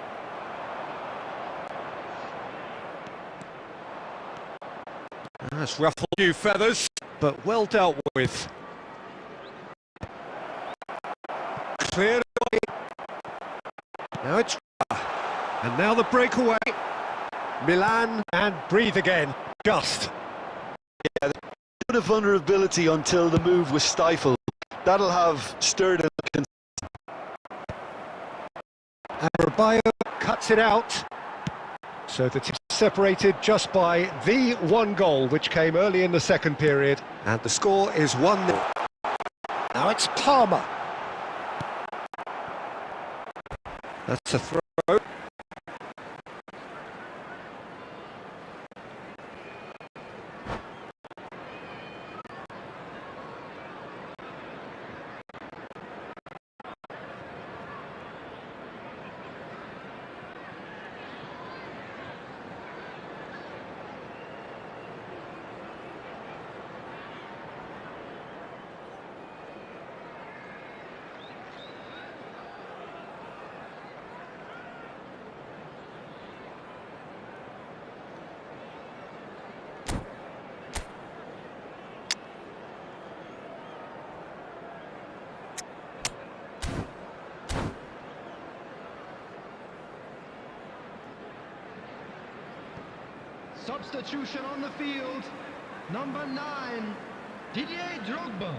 A: That's ruffled a few feathers, but well dealt with. Cleared away. Now it's... And now the breakaway. Milan, and breathe again. Just.
B: Yeah, a bit of vulnerability until the move was stifled. That'll have stirred a concern.
A: And Rabiot cuts it out. So the team separated just by the one goal, which came early in the second period. And the score is 1-0. Now it's Palmer. That's a throw.
C: Substitution on the field, number 9, Didier Drogba.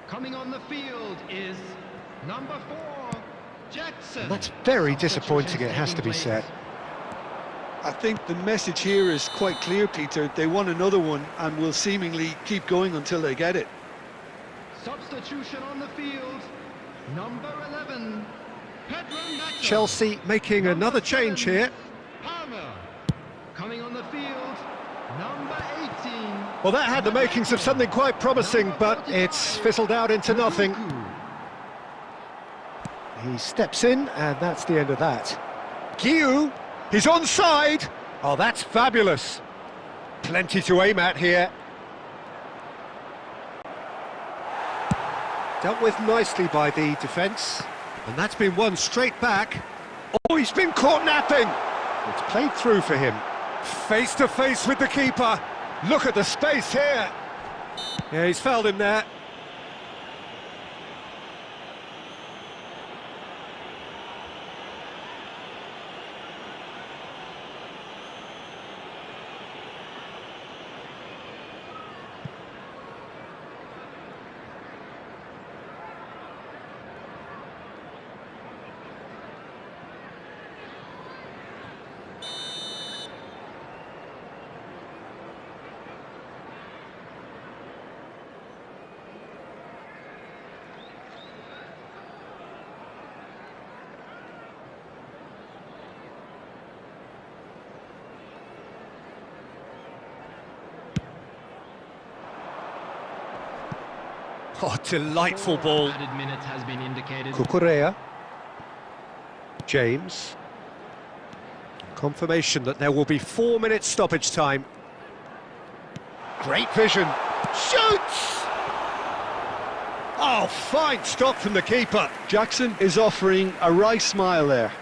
C: Coming on the field is number 4, Jackson.
A: And that's very disappointing, it has to be said.
B: I think the message here is quite clear, Peter. They want another one and will seemingly keep going until they get it.
C: Substitution on the field, number 11, Pedro Neto.
A: Chelsea making another change here.
C: Palmer. Coming on the field, number 18.
A: Well, that had the makings of something quite promising, but it's fizzled out into nothing. He steps in, and that's the end of that. Guiu, he's onside! Oh, that's fabulous. Plenty to aim at here. Dealt with nicely by the defence. And that's been won straight back. Oh, he's been caught napping! It's played through for him. Face to face with the keeper. Look at the space here. Yeah, he's fouled him there. Oh, delightful ball.
C: Added minute has been indicated.
A: Cucurella. James. Confirmation that there will be 4 minutes stoppage time. Great vision. Shoots! Oh, fine stop from the keeper.
B: Jackson is offering a wry smile there.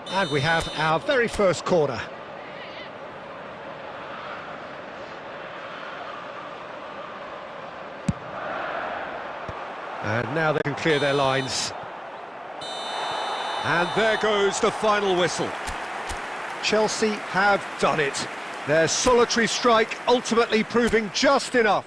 A: And we have our very first corner. And now they can clear their lines. And there goes the final whistle. Chelsea have done it. Their solitary strike ultimately proving just enough.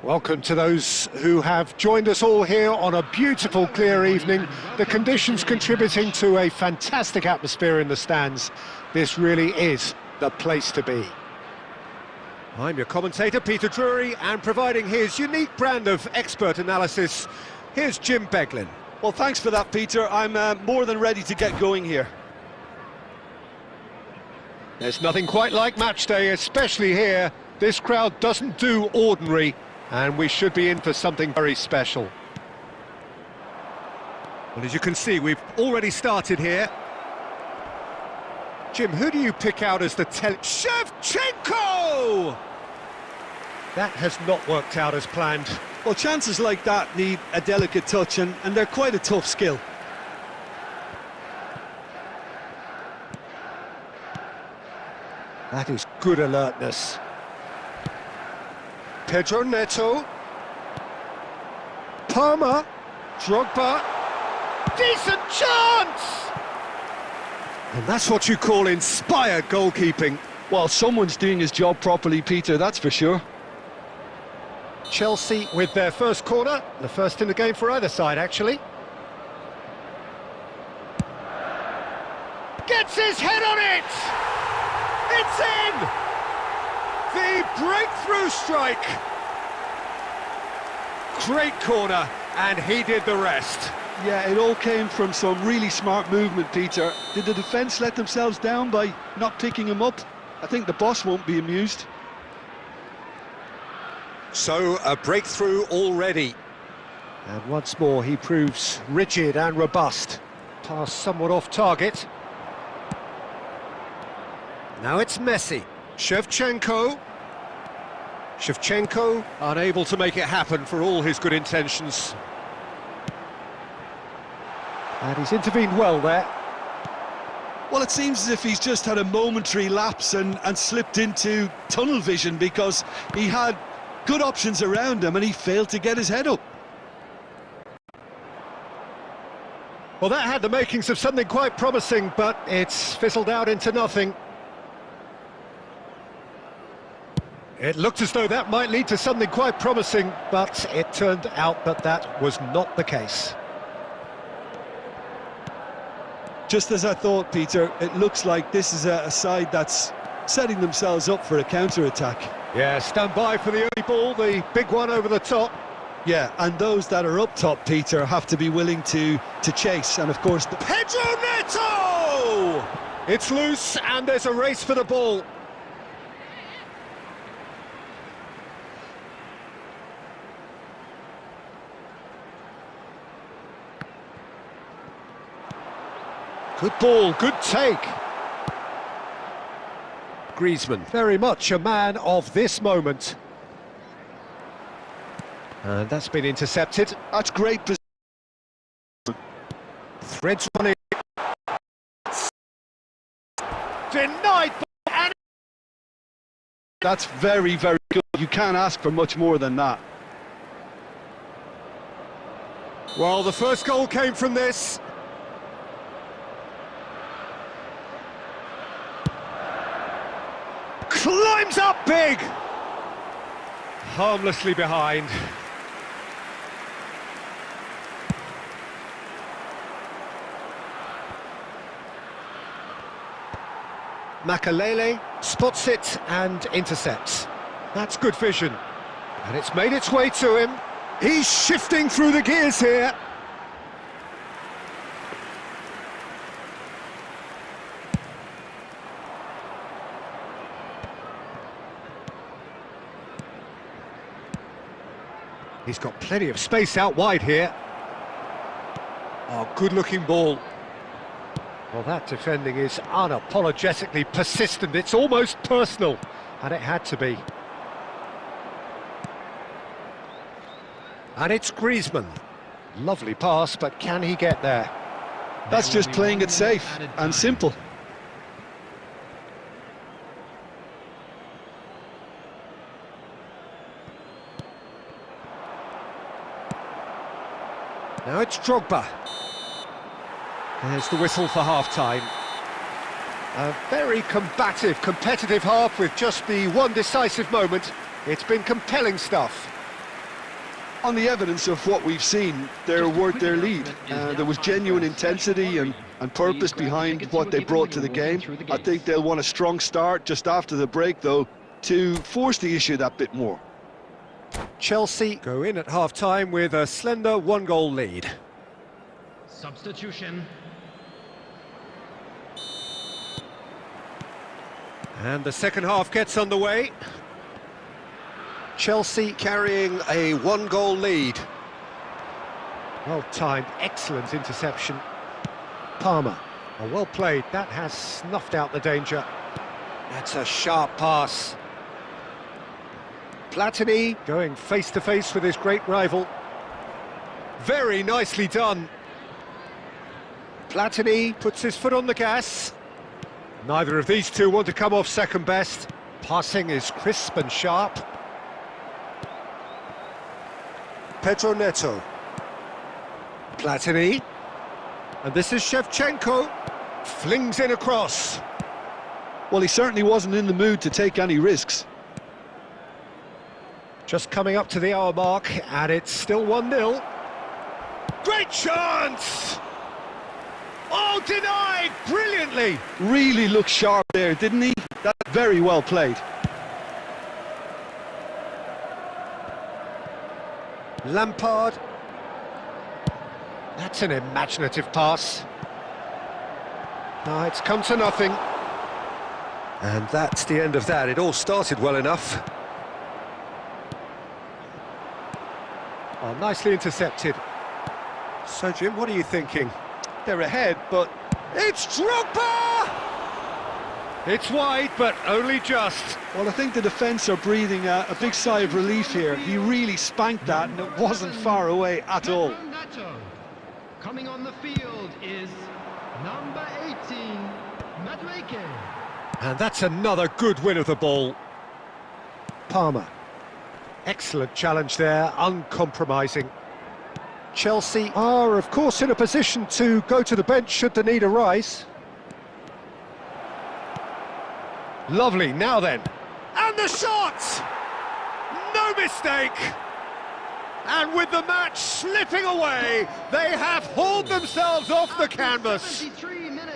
A: Welcome to those who have joined us all here on a beautiful, clear evening. The conditions contributing to a fantastic atmosphere in the stands. This really is the place to be. I'm your commentator, Peter Drury, and providing his unique brand of expert analysis, here's Jim Beglin.
B: Well, thanks for that, Peter. I'm more than ready to get going here.
A: There's nothing quite like match day, especially here. This crowd doesn't do ordinary, and we should be in for something very special. Well, as you can see, we've already started here. Jim, who do you pick out as the Shevchenko! That has not worked out as planned.
B: Well, chances like that need a delicate touch, and they're quite a tough skill.
A: That is good alertness. Pedro Neto. Palmer. Drogba. Decent chance! And that's what you call inspired goalkeeping.
B: Well, someone's doing his job properly, Peter, that's for sure.
A: Chelsea with their first corner. The first in the game for either side, actually. Gets his head on it! It's in! The breakthrough strike! Great corner, and he did the rest.
B: Yeah, it all came from some really smart movement, Peter. Did the defence let themselves down by not picking him up? I think the boss won't be amused.
A: So, a breakthrough already. And once more, he proves rigid and robust. Pass somewhat off target. Now it's Messi. Shevchenko. Shevchenko unable to make it happen for all his good intentions. And he's intervened well there.
B: Well, it seems as if he's just had a momentary lapse and slipped into tunnel vision, because he had good options around him and he failed to get his head up.
A: Well, that had the makings of something quite promising, but it's fizzled out into nothing. It looked as though that might lead to something quite promising, but it turned out that that was not the case.
B: Just as I thought, Peter, it looks like this is a side that's setting themselves up for a counter-attack.
A: Yeah, stand by for the early ball, the big one over the top.
B: Yeah, and those that are up top, Peter, have to be willing to chase, and of course...
A: Pedro Neto! It's loose, and there's a race for the ball. Good ball, good take. Griezmann, very much a man of this moment. And that's been intercepted.
B: That's great.
A: Threads on it. Denied. And
B: that's very, very good. You can't ask for much more than that.
A: Well, the first goal came from this. Climbs up big. Harmlessly behind. Makalele spots it and intercepts. That's good vision. And it's made its way to him. He's shifting through the gears here. He's got plenty of space out wide here. Oh, good-looking ball. Well, that defending is unapologetically persistent. It's almost personal, and it had to be. And it's Griezmann. Lovely pass, but can he get there?
B: That's just playing it safe and simple.
A: Now it's Drogba. There's the whistle for half-time. A very combative, competitive half with just the one decisive moment. It's been compelling stuff.
B: On the evidence of what we've seen, they're worth their lead. There was genuine intensity and purpose behind what they brought to the game. I think they'll want a strong start just after the break, though, to force the issue that bit more.
A: Chelsea go in at half-time with a slender one-goal lead.
C: Substitution.
A: And the second half gets underway. Chelsea carrying a one-goal lead. Well-timed, excellent interception. Palmer, well played, that has snuffed out the danger. That's a sharp pass. Platini going face-to-face with his great rival. Very nicely done. Platini puts his foot on the gas. Neither of these two want to come off second best. Passing is crisp and sharp. Pedro Neto. Platini. And this is Shevchenko. Flings in across.
B: Well, he certainly wasn't in the mood to take any risks.
A: Just coming up to the hour mark, and it's still 1-0. Great chance! Oh, denied brilliantly!
B: Really looked sharp there, didn't he? That's very well played.
A: Lampard. That's an imaginative pass. No, it's come to nothing. And that's the end of that. It all started well enough. Oh, nicely intercepted. So, Jim, what are you thinking?
B: They're ahead, but...
A: It's Drogba! It's wide, but only just.
B: Well, I think the defence are breathing a big sigh of relief here. He really spanked that, and it wasn't far away at all.
C: Coming on the field is number 18, Madueke.
A: And that's another good win of the ball. Palmer. Excellent challenge there, uncompromising. Chelsea are, of course, in a position to go to the bench should the need arise. Lovely, now then. And the shot! No mistake! And with the match slipping away, they have hauled themselves off the canvas.
C: 73 minutes.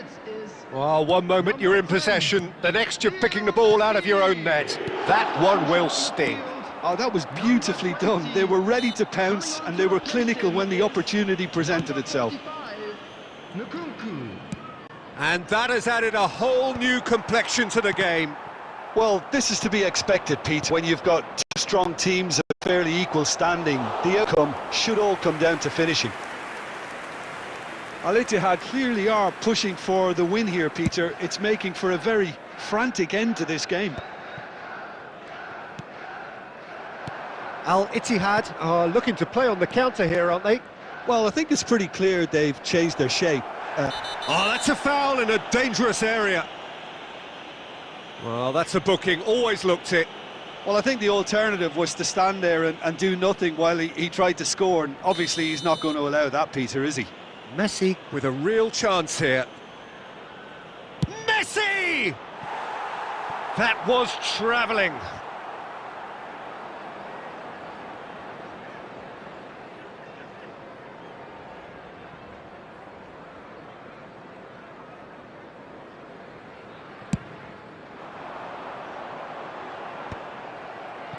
A: Well, one moment you're in possession, the next you're picking the ball out of your own net. That one will sting.
B: Oh, that was beautifully done. They were ready to pounce and they were clinical when the opportunity presented itself.
A: And that has added a whole new complexion to the game.
B: Well, this is to be expected, Pete. When you've got two strong teams of fairly equal standing, the outcome should all come down to finishing. Al Ittihad clearly are pushing for the win here, Peter. It's making for a very frantic end to this game.
A: Al Ittihad are looking to play on the counter here, aren't they?
B: Well, I think it's pretty clear they've changed their shape.
A: Oh, that's a foul in a dangerous area. Well, that's a booking, always looked it.
B: Well, I think the alternative was to stand there and do nothing while he tried to score, and obviously he's not going to allow that, Peter, is he?
A: Messi with a real chance here. Messi! That was travelling.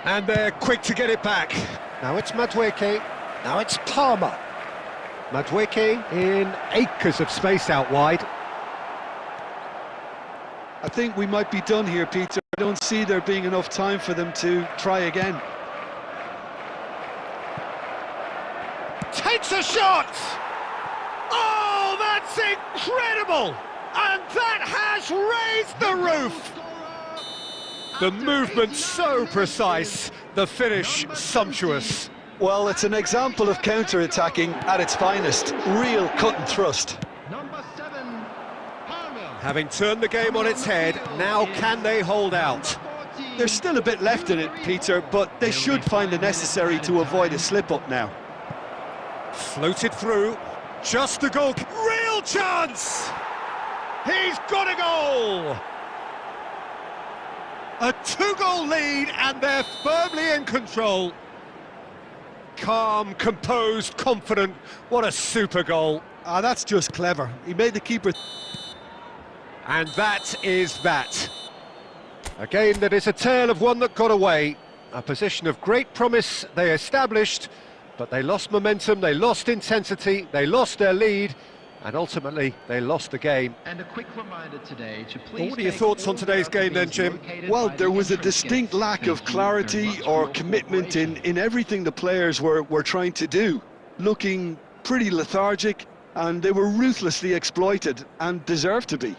A: And they're quick to get it back. Now it's Madueke, now it's Palmer. Madueke in acres of space out wide.
B: I think we might be done here, Peter. I don't see there being enough time for them to try again.
A: Takes a shot! Oh, that's incredible! And that has raised the roof! The movement so precise, the finish sumptuous.
B: Well, it's an example of counter-attacking at its finest. Real cut and thrust.
C: Number 7, Palmer.
A: Having turned the game on its head, now can they hold out?
B: There's still a bit left in it, Peter, but they should find the necessary to avoid a slip-up now.
A: Floated through, just a goal. Real chance! He's got a goal! A 2-goal lead and they're firmly in control. Calm, composed, confident. What a super goal.
B: Ah, that's just clever. He made the keeper...
A: And that is that. A game that is a tale of one that got away. A position of great promise they established, but they lost momentum, they lost intensity, they lost their lead, and ultimately they lost the game.
C: And a quick reminder today to please.
A: Well, what are your thoughts on today's game then, Jim?
B: Well, there was a distinct lack of clarity or commitment in everything the players were trying to do. Looking pretty lethargic, and they were ruthlessly exploited, and deserved to be.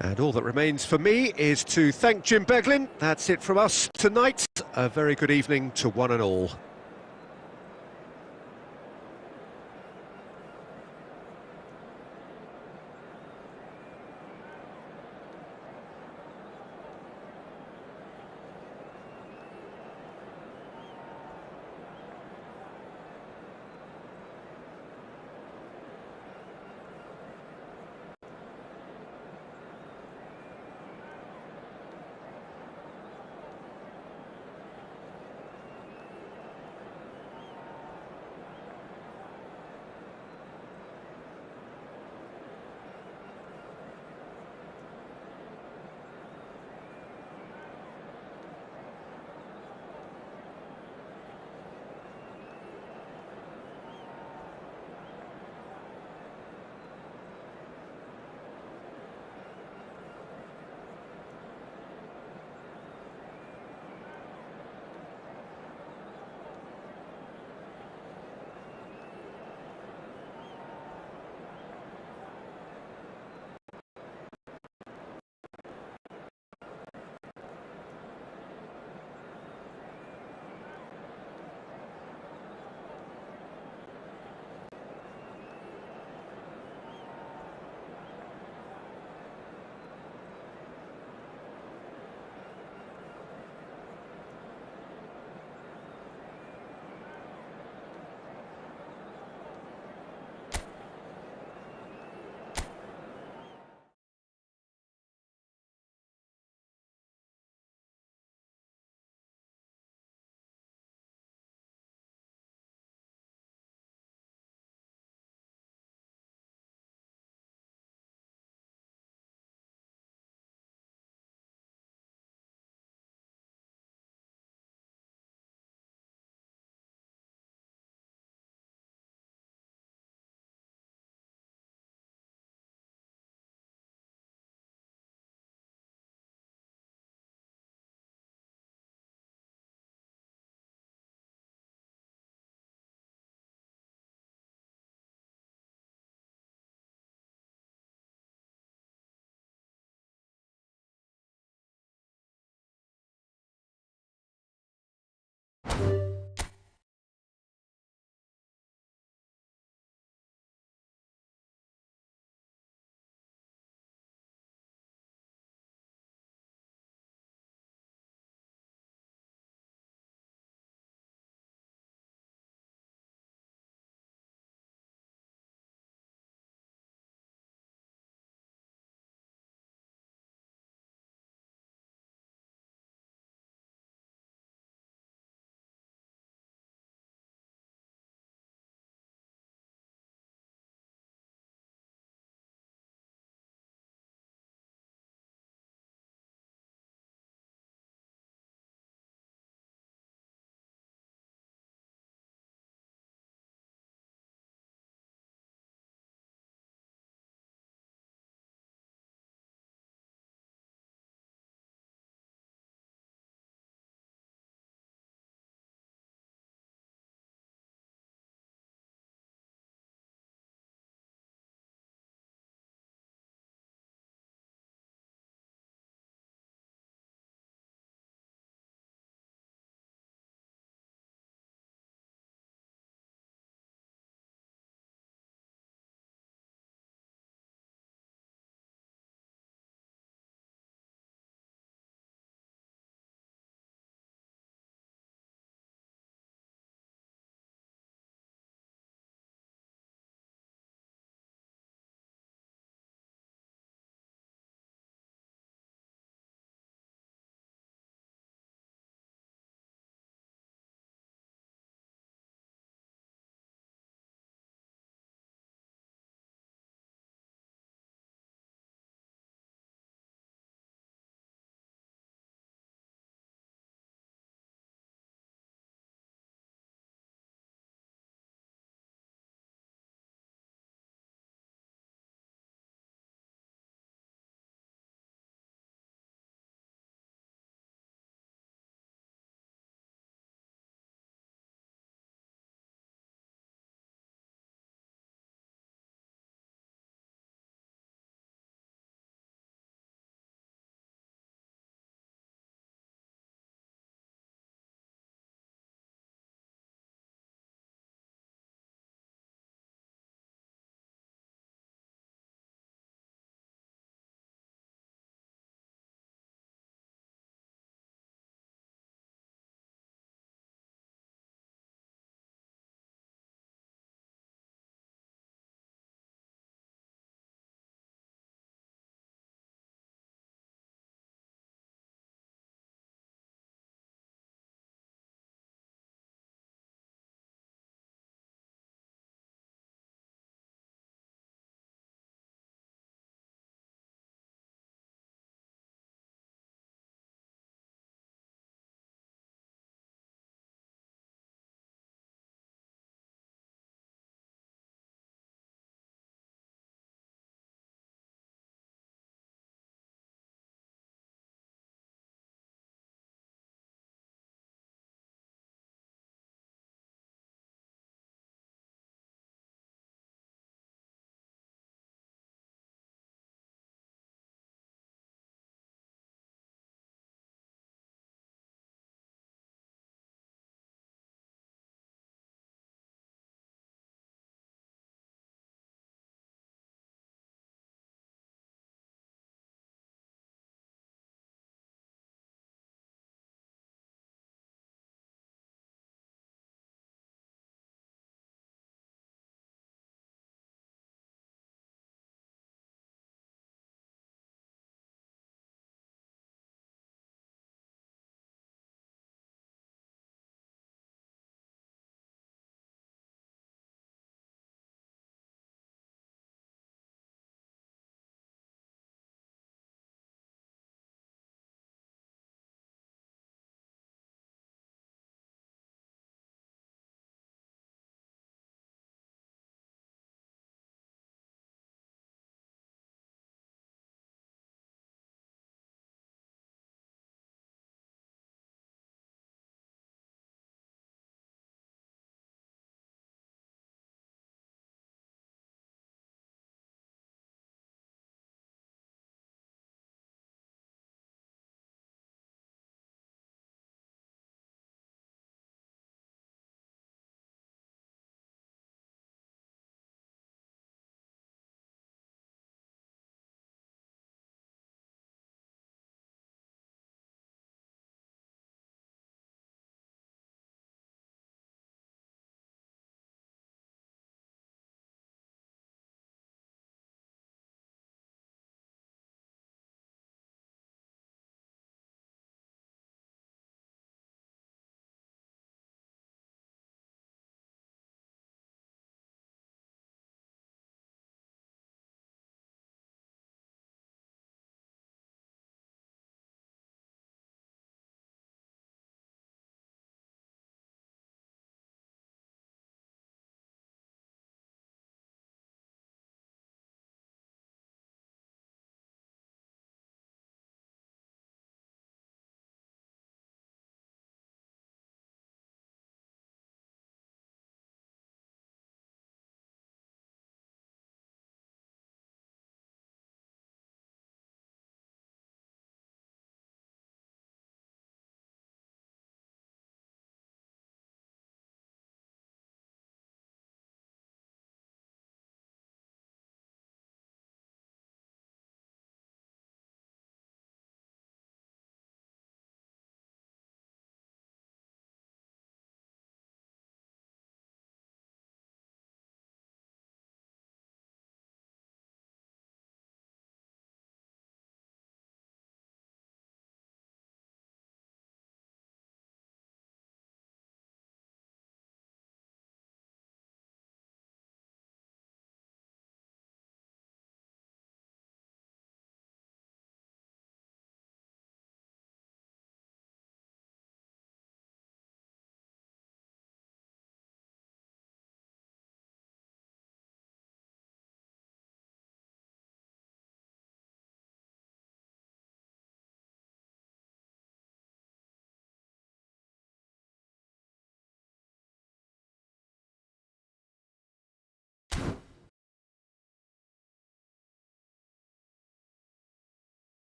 A: And all that remains for me is to thank Jim Beglin. That's it from us tonight. A very good evening to one and all.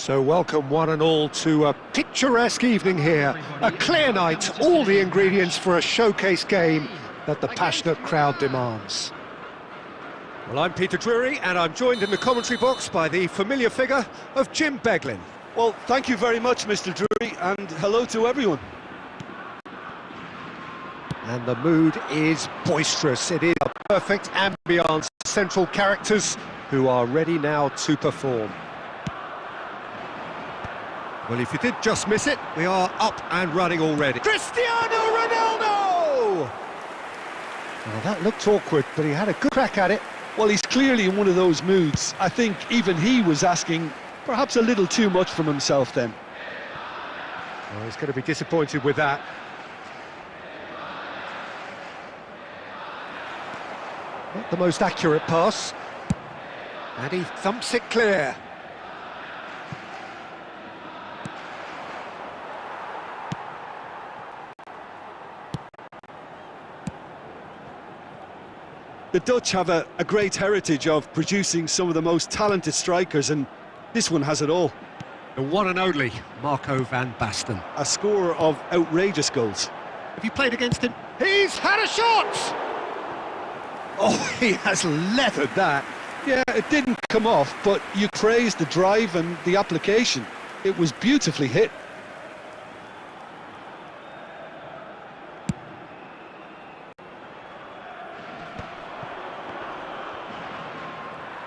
A: So welcome one and all to a picturesque evening here. A clear night, all the ingredients for a showcase game that the passionate crowd demands. Well, I'm Peter Drury, and I'm joined in the commentary box by the familiar figure of Jim Beglin.
B: Well, thank you very much, Mr. Drury, and hello to everyone.
A: And the mood is boisterous. It is a perfect ambience. Central characters who are ready now to perform. Well, if you did just miss it, we are up and running already. Cristiano Ronaldo! Well, that looked awkward, but he had a good crack at it.
B: Well, he's clearly in one of those moods. I think even he was asking perhaps a little too much from himself then.
A: Well, he's going to be disappointed with that. Not the most accurate pass. And he thumps it clear.
B: The Dutch have a great heritage of producing some of the most talented strikers, and this one has it all.
A: The one and only Marco van Basten.
B: A scorer of outrageous goals.
A: Have you played against him? He's had a shot! Oh, he has leathered that.
B: Yeah, it didn't come off, but you praised the drive and the application. It was beautifully hit.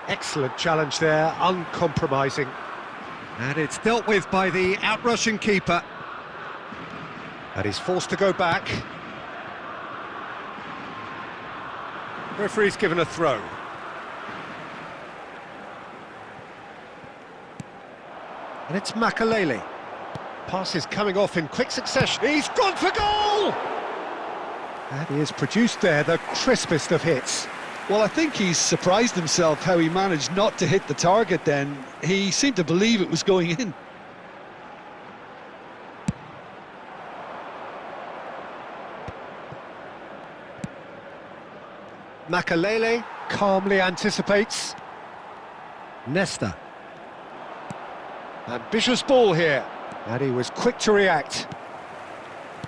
A: Excellent challenge there, uncompromising. And it's dealt with by the outrushing keeper. And he's forced to go back. Referee's given a throw. And it's Makalele. Pass is coming off in quick succession. He's gone for goal! And he has produced there the crispest of hits.
B: Well, I think he's surprised himself how he managed not to hit the target then. He seemed to believe it was going in.
A: Makalele calmly anticipates. Nesta. Ambitious ball here. And he was quick to react.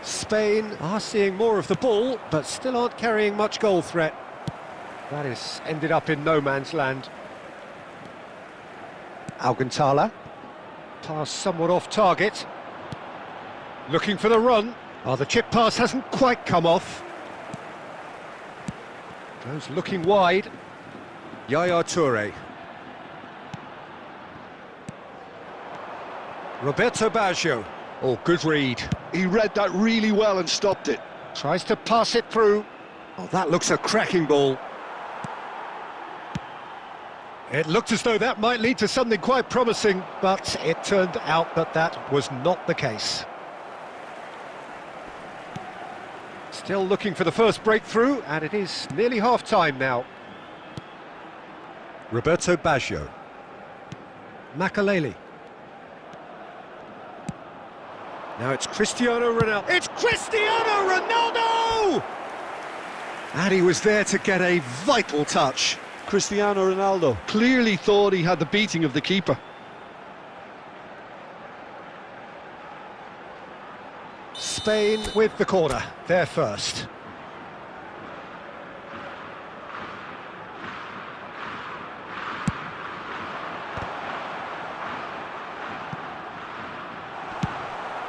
A: Spain are seeing more of the ball, but still aren't carrying much goal threat. That has ended up in no man's land. Alcantara. Pass somewhat off target. Looking for the run. Oh, the chip pass hasn't quite come off. Goes looking wide. Yaya Toure. Roberto Baggio. Oh, good read.
B: He read that really well and stopped it.
A: Tries to pass it through. Oh, that looks a cracking ball. It looked as though that might lead to something quite promising, but it turned out that that was not the case. Still looking for the first breakthrough, and it is nearly half-time now. Roberto Baggio. Makalele. Now it's Cristiano Ronaldo. It's Cristiano Ronaldo! And he was there to get a vital touch.
B: Cristiano Ronaldo clearly thought he had the beating of the keeper.
A: Spain with the corner, they're first.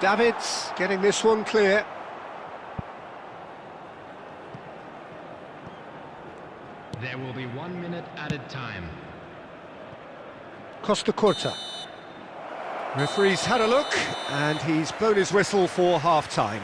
A: Davids getting this one clear.
C: There will be 1 minute added time.
A: Costa Curta. Referee's had a look, and he's blown his whistle for half-time.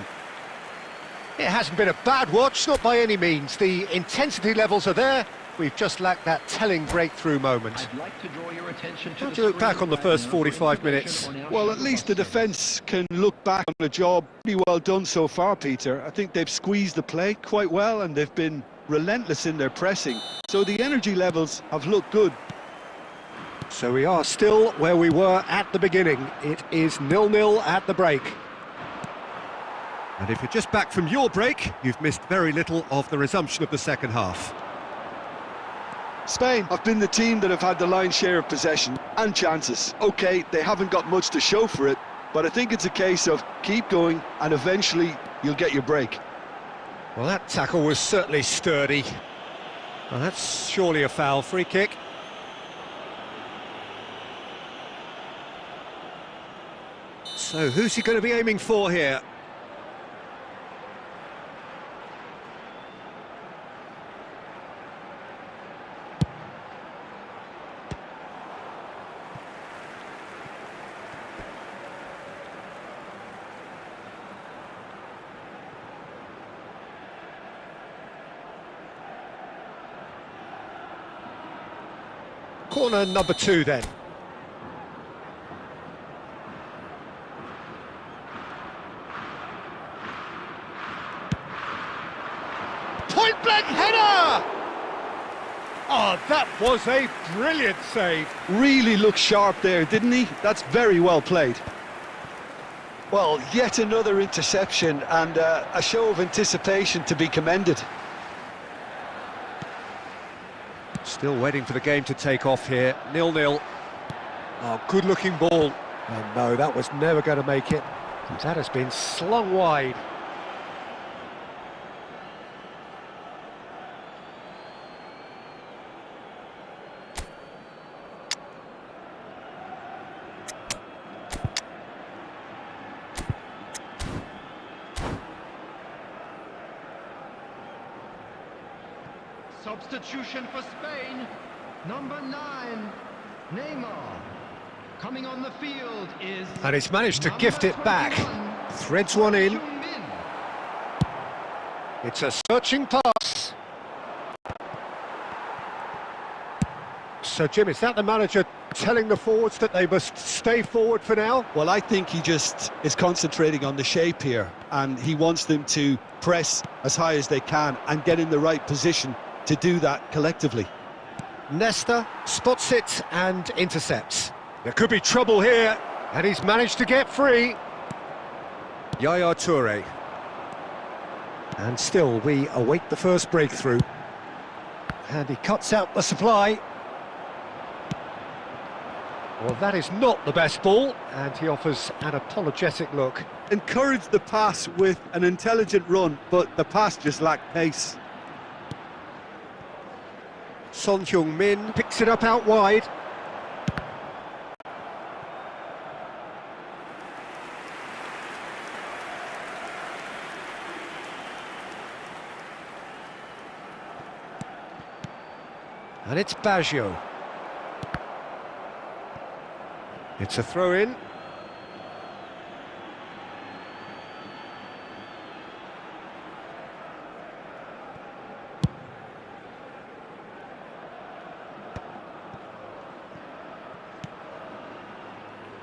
A: It hasn't been a bad watch, not by any means. The intensity levels are there. We've just lacked that telling breakthrough moment.
C: I'd like to draw your attention to
A: How do you look back on the first 45 minutes?
B: Well, at least the defence can look back on the job pretty well done so far, Peter. I think they've squeezed the play quite well, and they've been relentless in their pressing. So the energy levels have looked good.
A: So we are still where we were at the beginning. It is 0-0 at the break. And if you're just back from your break, you've missed very little of the resumption of the second half.
B: Spain have been the team that have had the lion's share of possession. and chances. Okay, they haven't got much to show for it, but I think it's a case of keep going and eventually you'll get your break.
A: Well, that tackle was certainly sturdy. Well, that's surely a foul. Free kick. So who's he going to be aiming for here? Corner number 2 then. Point blank header! Oh, that was a brilliant save.
B: Really looked sharp there, didn't he? That's very well played. Well, yet another interception and a show of anticipation to be commended.
A: Still waiting for the game to take off here. 0-0. Oh, good-looking ball. And no, that was never going to make it. That has been slung wide.
C: Substitution for Spain, number 9, Neymar. Coming on the field is...
A: And he's managed to gift it back.
C: 21,
A: Threads one in.
C: Min.
A: It's a searching pass. So, Jim, is that the manager telling the forwards that they must stay forward for now?
B: Well, I think he just is concentrating on the shape here, and he wants them to press as high as they can and get in the right position to do that collectively.
A: Nesta spots it and intercepts. There could be trouble here, and he's managed to get free. Yaya Toure. And still, we await the first breakthrough. And he cuts out the supply. Well, that is not the best ball, and he offers an apologetic look.
B: Encouraged the pass with an intelligent run, but the pass just lacked pace.
A: Son Heung-min picks it up out wide. And it's Baggio. It's a throw-in.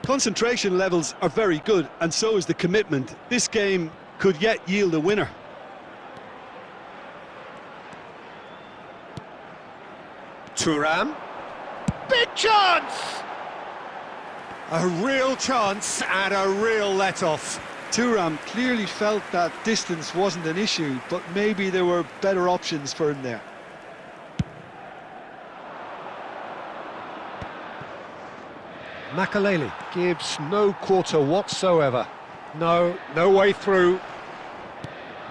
B: Concentration levels are very good, and so is the commitment. This game could yet yield a winner.
A: Thuram. Big chance! A real chance and a real let-off.
B: Thuram clearly felt that distance wasn't an issue, but maybe there were better options for him there.
A: Makaleli gives no quarter whatsoever. No way through.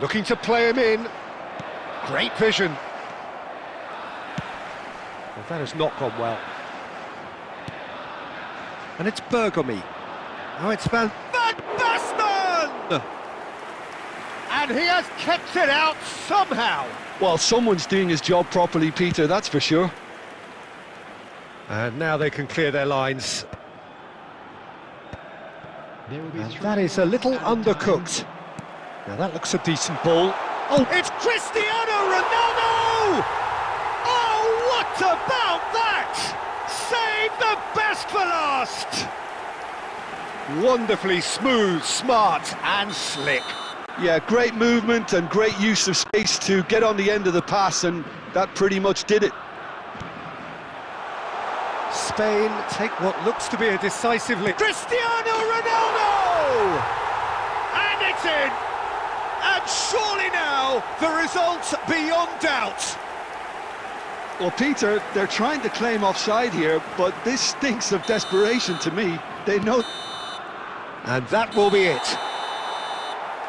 A: Looking to play him in. Great vision. Well, that has not gone well. And it's Bergomi. Oh, it's Van Basten! And he has kept it out somehow.
B: Well, someone's doing his job properly, Peter, that's for sure.
A: And now they can clear their lines. And that is a little undercooked. Now that looks a decent ball. Oh, it's Cristiano Ronaldo! Oh, what about that? Save the best for last! Wonderfully smooth, smart and slick.
B: Yeah, great movement and great use of space to get on the end of the pass, and that pretty much did it.
A: Spain take what looks to be a decisive lead. Cristiano Ronaldo! And it's in! And surely now, the result's beyond doubt.
B: Well, Peter, they're trying to claim offside here, but this stinks of desperation to me. They know...
A: And that will be it.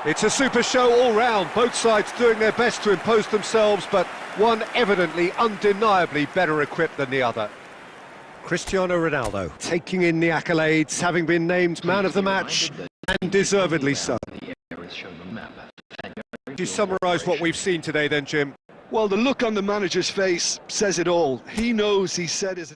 A: It's a super show all round, both sides doing their best to impose themselves, but one evidently, undeniably better equipped than the other. Cristiano Ronaldo taking in the accolades, having been named man of the match, and deservedly so. Could you summarise what we've seen today then, Jim?
B: Well, the look on the manager's face says it all. He knows he set his...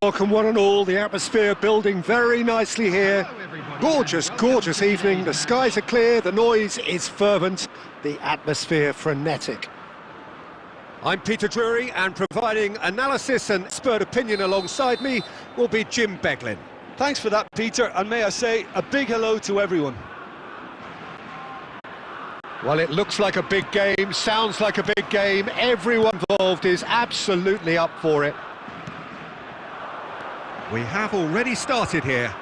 A: Welcome one and all, the atmosphere building very nicely here. Gorgeous, gorgeous evening, the skies are clear, the noise is fervent, the atmosphere frenetic. I'm Peter Drury, and providing analysis and expert opinion alongside me will be Jim Beglin.
B: Thanks for that, Peter, and may I say a big hello to everyone.
A: Well, it looks like a big game, sounds like a big game, everyone involved is absolutely up for it. We have already started here.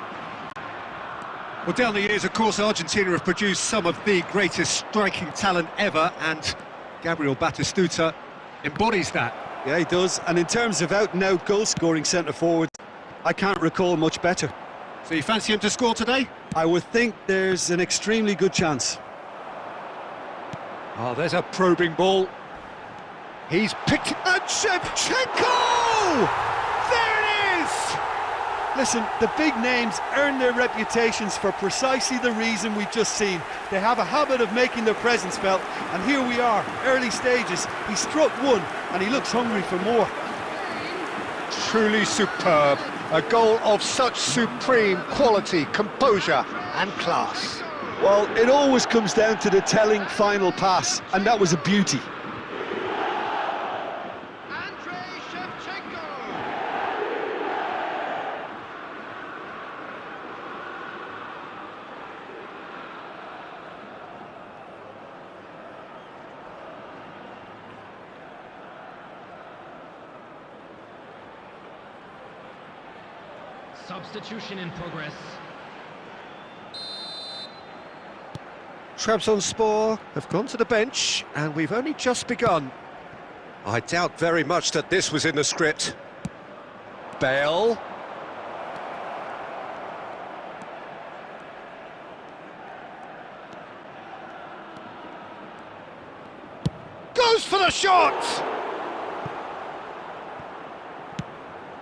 A: Well, down the years, of course, Argentina have produced some of the greatest striking talent ever, and Gabriel Batistuta embodies that.
B: Yeah, he does, and in terms of out-and-out goal-scoring centre-forwards, I can't recall much better.
A: So you fancy him to score today?
B: I would think there's an extremely good chance.
A: Oh, there's a probing ball. He's picked it, and Shevchenko! There it is!
B: Listen, the big names earn their reputations for precisely the reason we've just seen. They have a habit of making their presence felt, and here we are, early stages. He struck one, and he looks hungry for more.
A: Truly superb. A goal of such supreme quality, composure and class.
B: Well, it always comes down to the telling final pass, and that was a beauty.
C: Substitution in progress.
A: Trabzonspor have gone to the bench, and we've only just begun. I doubt very much that this was in the script. Bale. Goes for the shot!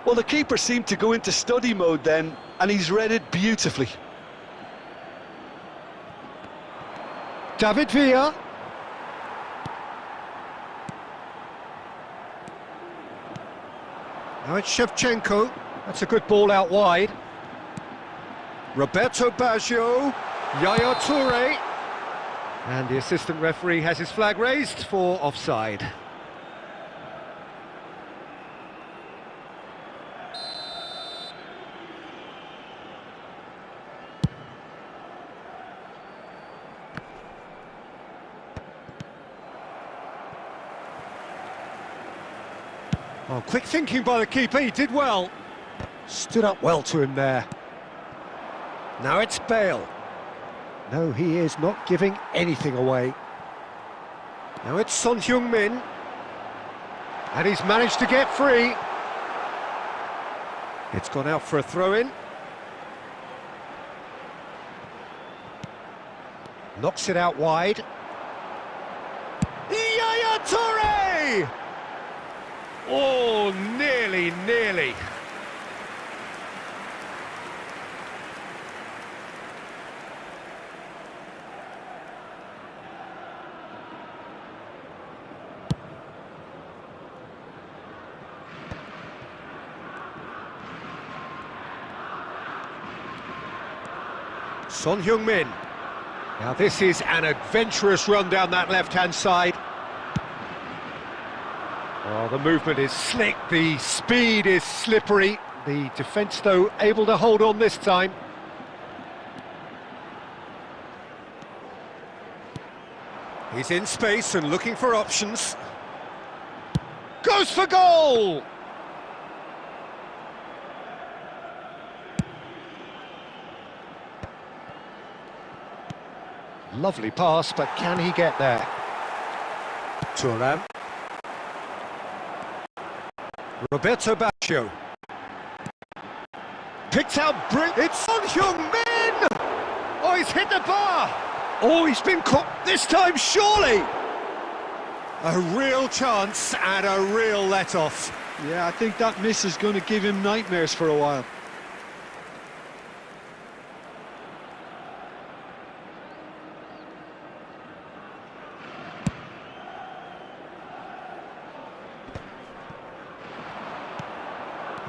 B: Well, the keeper seemed to go into study mode then, and he's read it beautifully.
A: David Villa. Now it's Shevchenko. That's a good ball out wide. Roberto Baggio. Yaya Toure. And the assistant referee has his flag raised for offside. Oh, quick thinking by the keeper, he did well. Stood up well to him there. Now it's Bale. No, he is not giving anything away. Now it's Son Heung-min. And he's managed to get free. It's gone out for a throw-in. Knocks it out wide. Yaya Toure! Oh, nearly, nearly. Son Heung-min. Now this is an adventurous run down that left-hand side. Oh, the movement is slick, the speed is slippery. The defence, though, able to hold on this time. He's in space and looking for options. Goes for goal! Lovely pass, but can he get there? Thuram. Roberto Baggio. Picked out it's Son Heung-min! Oh, he's hit the bar! Oh, he's been caught this time, surely! A real chance and a real let-off.
B: Yeah, I think that miss is going to give him nightmares for a while.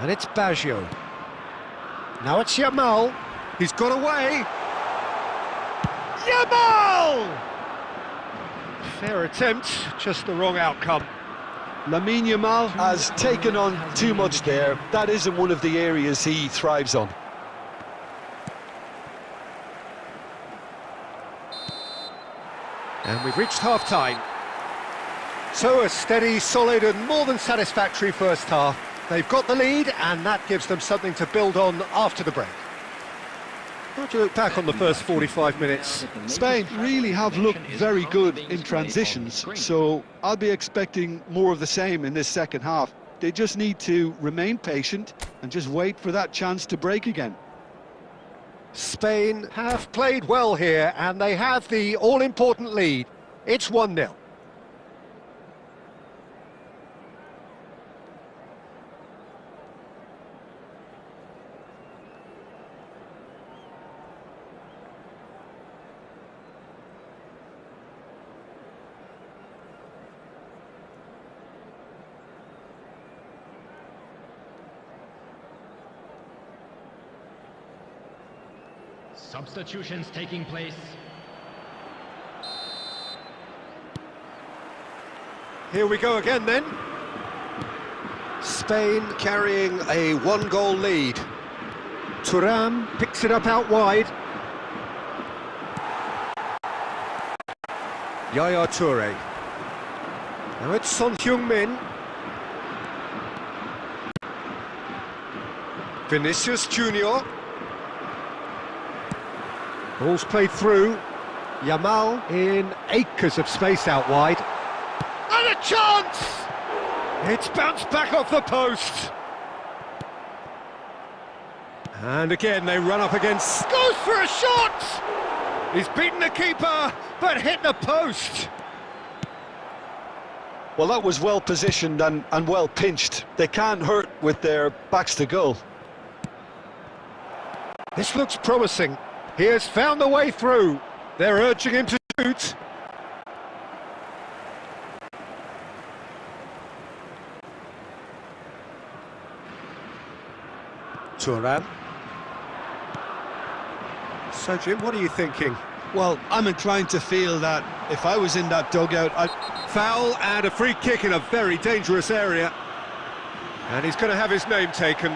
A: And it's Baggio. Now it's Yamal. He's got away. Yamal! Fair attempt, just the wrong outcome.
B: Lamine Yamal has taken on too much there. That isn't one of the areas he thrives on.
A: And we've reached half-time. So a steady, solid and more than satisfactory first half. They've got the lead and that gives them something to build on after the break. How do you look back on the first 45 minutes?
B: Spain really have looked very good in transitions, so I'll be expecting more of the same in this second half. They just need to remain patient and just wait for that chance to break again.
A: Spain have played well here and they have the all-important lead. It's 1-0.
C: Substitutions taking place.
A: Here we go again then. Spain carrying a one-goal lead. Thuram picks it up out wide. Yaya Toure. Now it's Son Heung-min. Vinicius Junior. Ball's played through. Yamal in acres of space out wide. And a chance! It's bounced back off the post. And again they run up against... Goes for a shot! He's beaten the keeper, but hit the post.
B: Well, that was well positioned and well pinched. They can't hurt with their backs to goal.
A: This looks promising. He has found the way through. They're urging him to shoot. Thuram. So, Jim, what are you thinking?
B: Well, I'm inclined to feel that if I was in that dugout, I'd...
A: Foul and a free kick in a very dangerous area. And he's going to have his name taken.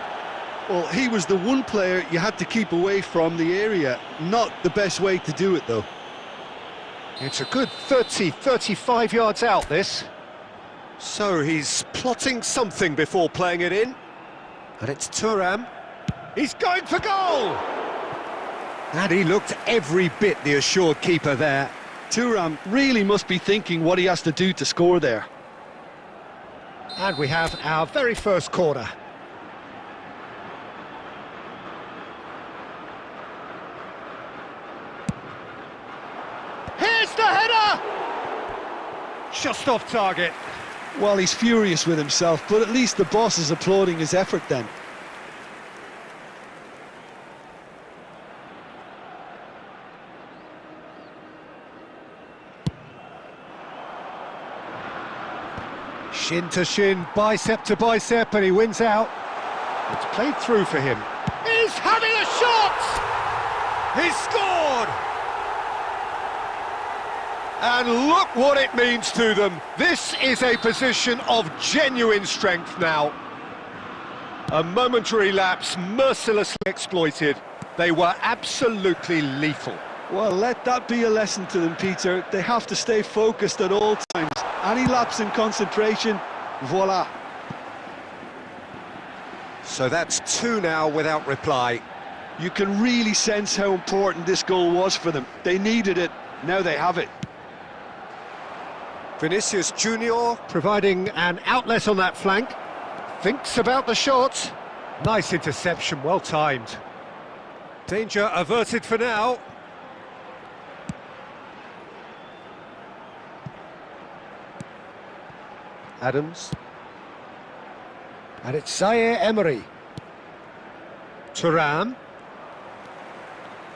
B: Well, he was the one player you had to keep away from the area. Not the best way to do it, though.
A: It's a good 35 yards out, this. So he's plotting something before playing it in. And it's Thuram. He's going for goal! And he looked every bit the assured keeper there.
B: Thuram really must be thinking what he has to do to score there.
A: And we have our very first corner. Here's the header! Just off target.
B: Well, he's furious with himself, but at least the boss is applauding his effort then.
A: Shin to shin, bicep to bicep, and he wins out. It's played through for him. He's having a shot! He's scored! And look what it means to them. This is a position of genuine strength now. A momentary lapse, mercilessly exploited. They were absolutely lethal.
B: Well, let that be a lesson to them, Peter. They have to stay focused at all times. Any lapse in concentration, voila.
A: So that's two now without reply.
B: You can really sense how important this goal was for them. They needed it, now they have it.
A: Vinicius Junior providing an outlet on that flank. Thinks about the shot. Nice interception, well timed. Danger averted for now. Adams. And it's Zaire Emery. Thuram.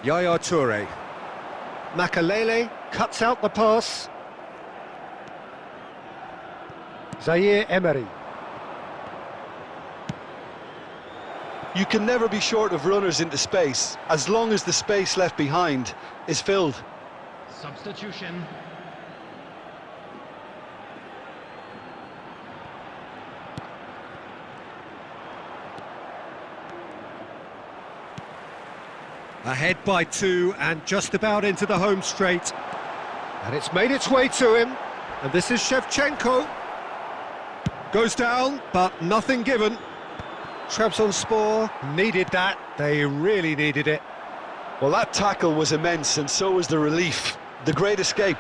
A: Yaya Toure. Makalele cuts out the pass. Zaire Emery.
B: You can never be short of runners into space, as long as the space left behind is filled.
C: Substitution.
A: Ahead by 2 and just about into the home straight. And it's made its way to him. And this is Shevchenko. Goes down, but nothing given. Trabzonspor needed that. They really needed it.
B: Well, that tackle was immense, and so was the relief. The great escape.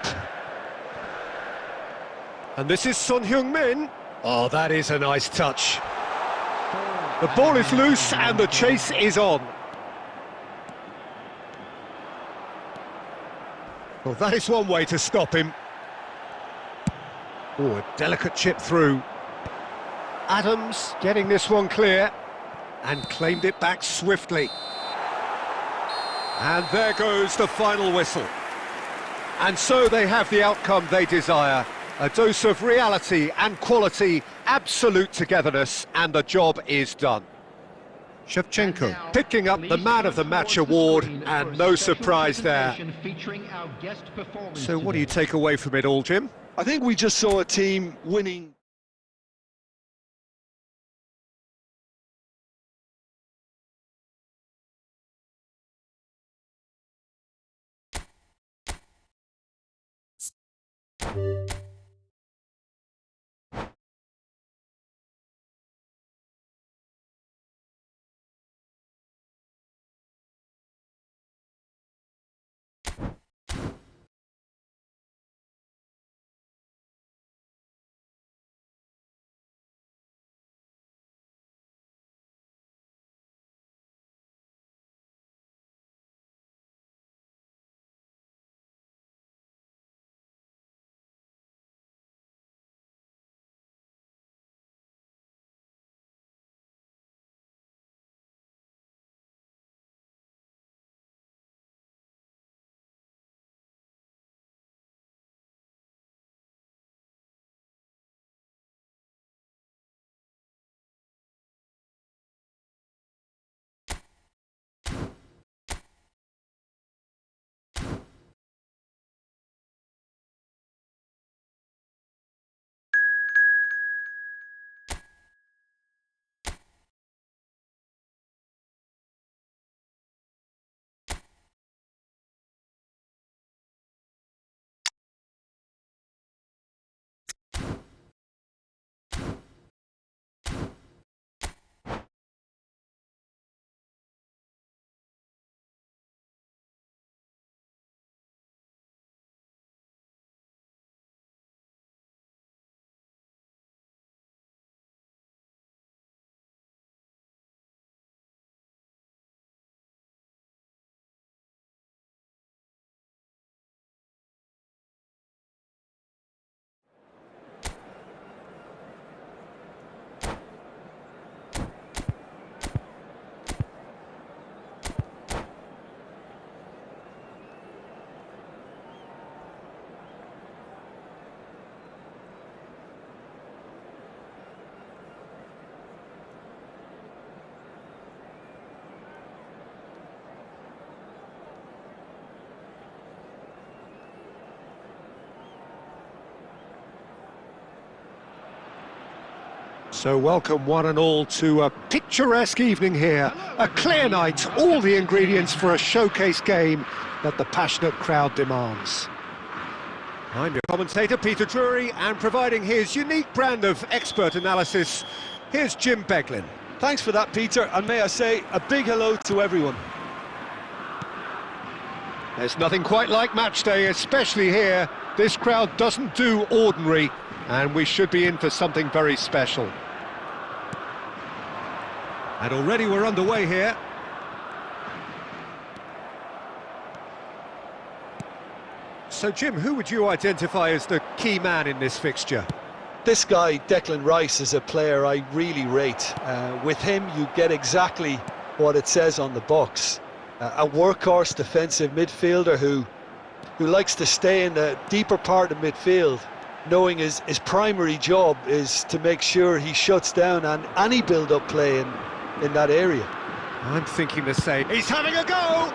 A: And this is Son Heung-min. Oh, that is a nice touch. The ball is loose and the chase is on. Well, that is one way to stop him. Oh, a delicate chip through. Adams getting this one clear and claimed it back swiftly. And there goes the final whistle. And so they have the outcome they desire. A dose of reality and quality, absolute togetherness, and the job is done. Shevchenko picking up the Man of the Match award, and no surprise there. So what do you take away from it all, Jim?
B: I think we just saw a team winning.
A: So welcome one and all to a picturesque evening here. A clear night, all the ingredients for a showcase game that the passionate crowd demands. I'm your commentator, Peter Drury, and providing his unique brand of expert analysis, here's Jim Beglin.
B: Thanks for that, Peter, and may I say a big hello to everyone.
A: There's nothing quite like match day, especially here. This crowd doesn't do ordinary, and we should be in for something very special. And already we're underway here. So, Jim, who would you identify as the key man in this fixture?
B: This guy, Declan Rice, is a player I really rate. With him, you get exactly what it says on the box. A workhorse defensive midfielder who likes to stay in the deeper part of midfield, knowing his primary job is to make sure he shuts down any build-up play in that area.
A: I'm thinking the same. He's having a go!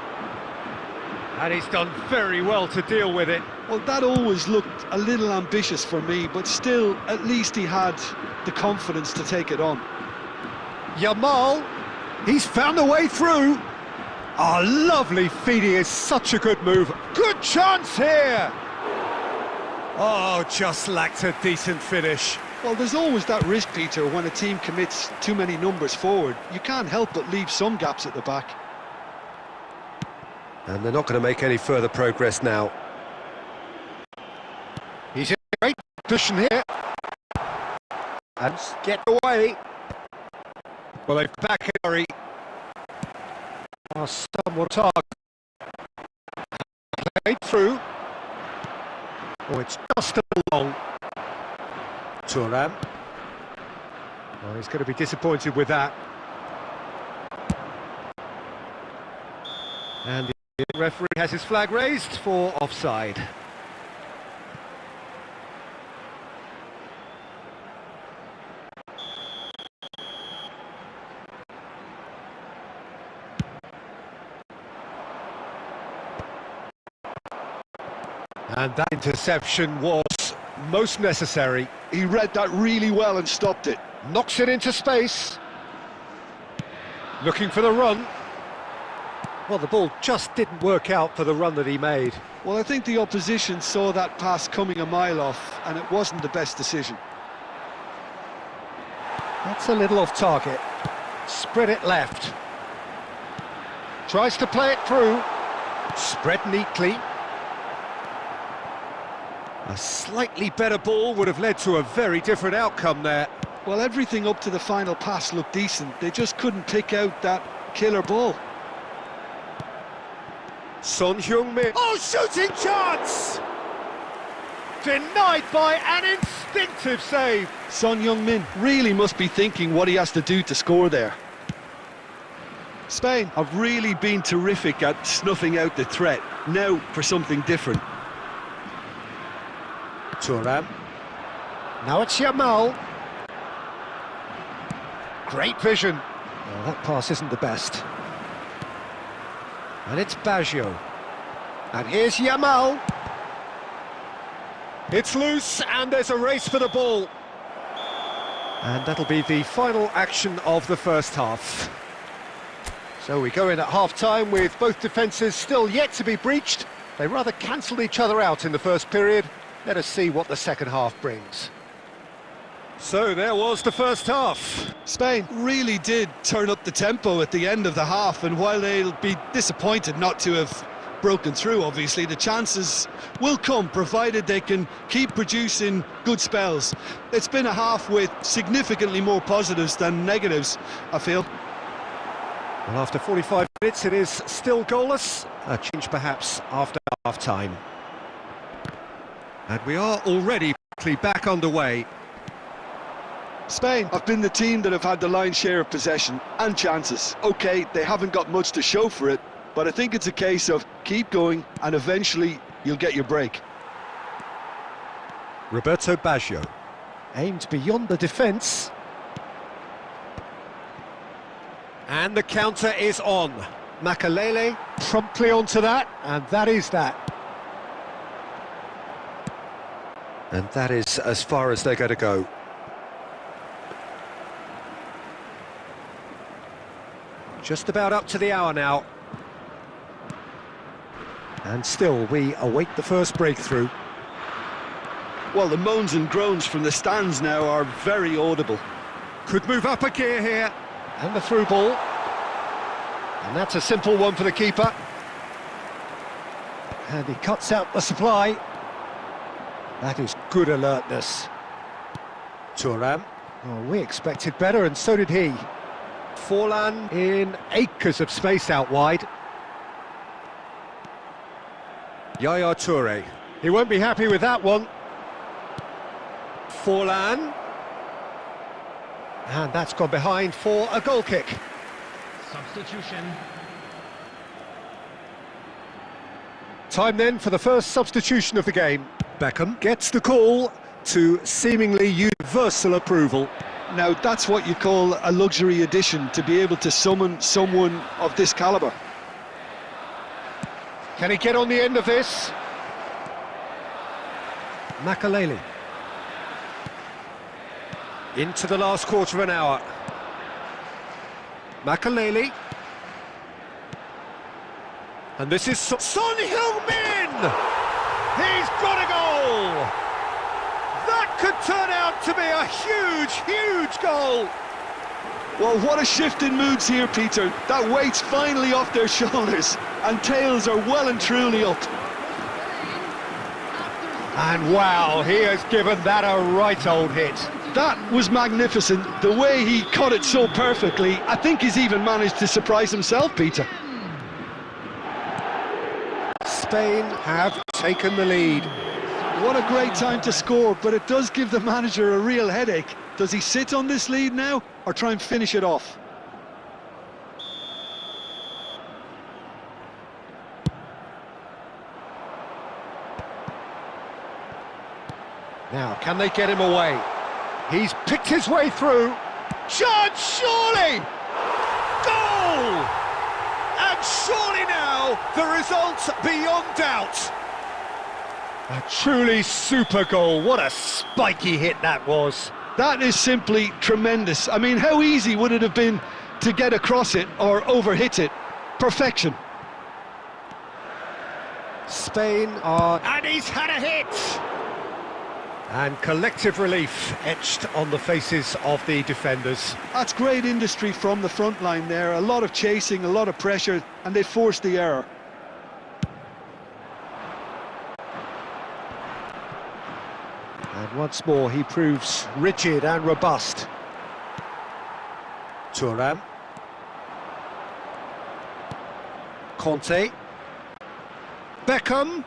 A: And he's done very well to deal with it.
B: Well, that always looked a little ambitious for me, but still, at least he had the confidence to take it on.
A: Yamal, he's found a way through. Oh, lovely feeding is such a good move. Good chance here! Oh, just lacked a decent finish.
B: Well, there's always that risk, Peter, when a team commits too many numbers forward. You can't help but leave some gaps at the back.
A: And they're not going to make any further progress now. He's in a great position here. And get away. Well, they've back in a hurry. Oh, somewhat target. Played through. Oh, it's just a long. Thuram. Oh, he's going to be disappointed with that. And the referee has his flag raised for offside. And that interception was most necessary.
B: He read that really well and stopped it.
A: Knocks it into space. Looking for the run. Well, the ball just didn't work out for the run that he made.
B: Well, I think the opposition saw that pass coming a mile off, and it wasn't the best decision.
A: That's a little off target. Spread it left. Tries to play it through. Spread neatly. A slightly better ball would have led to a very different outcome there.
B: Well, everything up to the final pass looked decent. They just couldn't pick out that killer ball.
A: Son Heung-min. Oh, shooting chance! Denied by an instinctive save.
B: Son Heung-min really must be thinking what he has to do to score there. Spain have really been terrific at snuffing out the threat. Now for something different.
A: Thuram. Now it's Yamal. Great vision. Oh, that pass isn't the best. And it's Baggio. And here's Yamal. It's loose, and there's a race for the ball. And that'll be the final action of the first half. So we go in at half-time with both defences still yet to be breached. They rather cancelled each other out in the first period. Let us see what the second half brings. So there was the first half.
B: Spain really did turn up the tempo at the end of the half, and while they'll be disappointed not to have broken through, obviously, the chances will come, provided they can keep producing good spells. It's been a half with significantly more positives than negatives, I feel.
A: Well, after 45 minutes, it is still goalless. A change perhaps after half-time. And we are already back underway.
B: Spain have been the team that have had the lion's share of possession and chances. OK, they haven't got much to show for it, but I think it's a case of keep going and eventually you'll get your break.
A: Roberto Baggio aimed beyond the defence. And the counter is on. Makalele promptly onto that, and that is that. And that is as far as they're going to go. Just about up to the hour now. And still, we await the first breakthrough.
B: Well, the moans and groans from the stands now are very audible.
A: Could move up a gear here. And the through ball. And that's a simple one for the keeper. And he cuts out the supply. That is good alertness. Thuram. Oh, we expected better, and so did he. Forlan in acres of space out wide. Yaya Toure. He won't be happy with that one. Forlan. And that's gone behind for a goal kick.
C: Substitution.
A: Time then for the first substitution of the game. Beckham gets the call to seemingly universal approval.
B: Now, that's what you call a luxury addition, to be able to summon someone of this calibre.
A: Can he get on the end of this? Makaleli. Into the last quarter of an hour. Makaleli. And this is Son Heung-min! He's got a goal! That could turn out to be a huge, huge goal!
B: Well, what a shift in moods here, Peter. That weight's finally off their shoulders, and tails are well and truly up.
A: And wow, he has given that a right old hit.
B: That was magnificent. The way he cut it so perfectly, I think he's even managed to surprise himself, Peter.
A: Spain have taken the lead.
B: What a great time to score, but it does give the manager a real headache. Does he sit on this lead now, or try and finish it off?
A: Now, can they get him away? He's picked his way through. Chance, surely! Goal! And surely now, the result's beyond doubt. A truly super goal. What a spiky hit that was.
B: That is simply tremendous. I mean, how easy would it have been to get across it or overhit it? Perfection.
A: Spain are... And he's had a hit! And collective relief etched on the faces of the defenders.
B: That's great industry from the front line there. A lot of chasing, a lot of pressure, and they forced the error.
A: And once more he proves rigid and robust. Thuram. Conte. Beckham.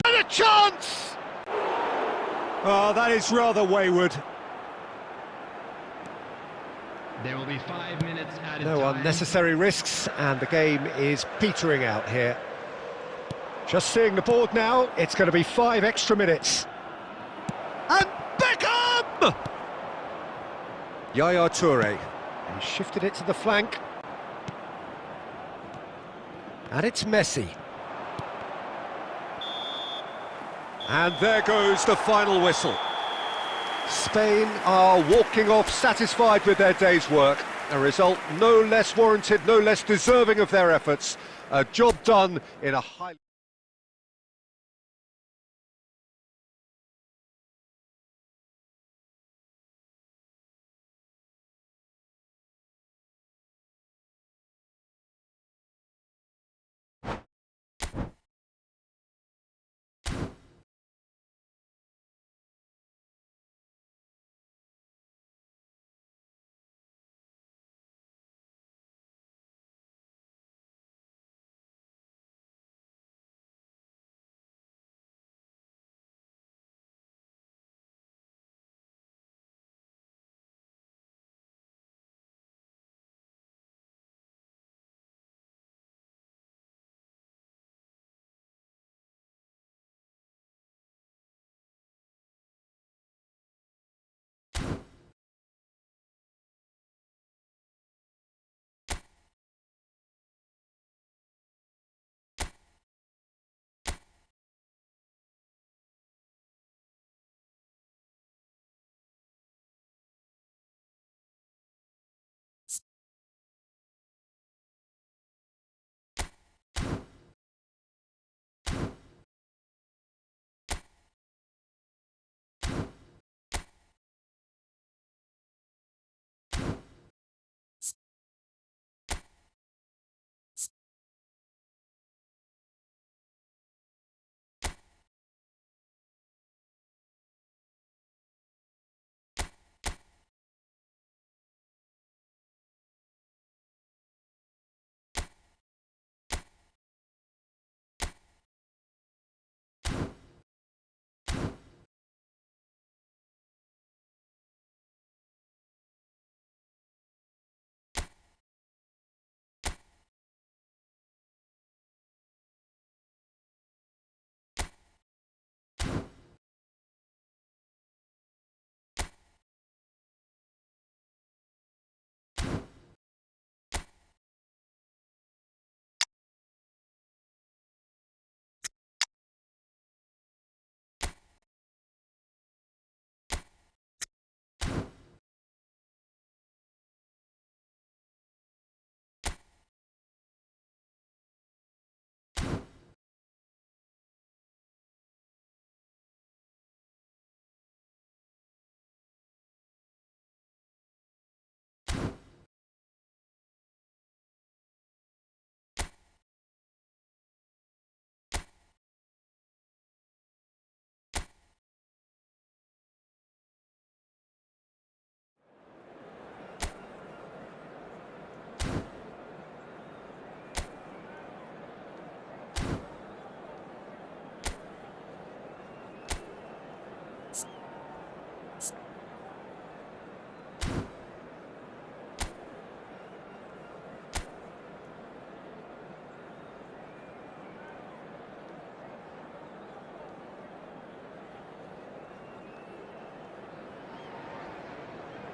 A: And a chance! Oh, that is rather wayward.
C: There will be 5 minutes added
A: No
C: time.
A: unnecessary risks, and the game is petering out here. Just seeing the board now, it's going to be 5 extra minutes. And Beckham! Yaya Toure. He shifted it to the flank. And it's Messi. And there goes the final whistle. Spain are walking off satisfied with their day's work. A result no less warranted, no less deserving of their efforts. A job done in a highly...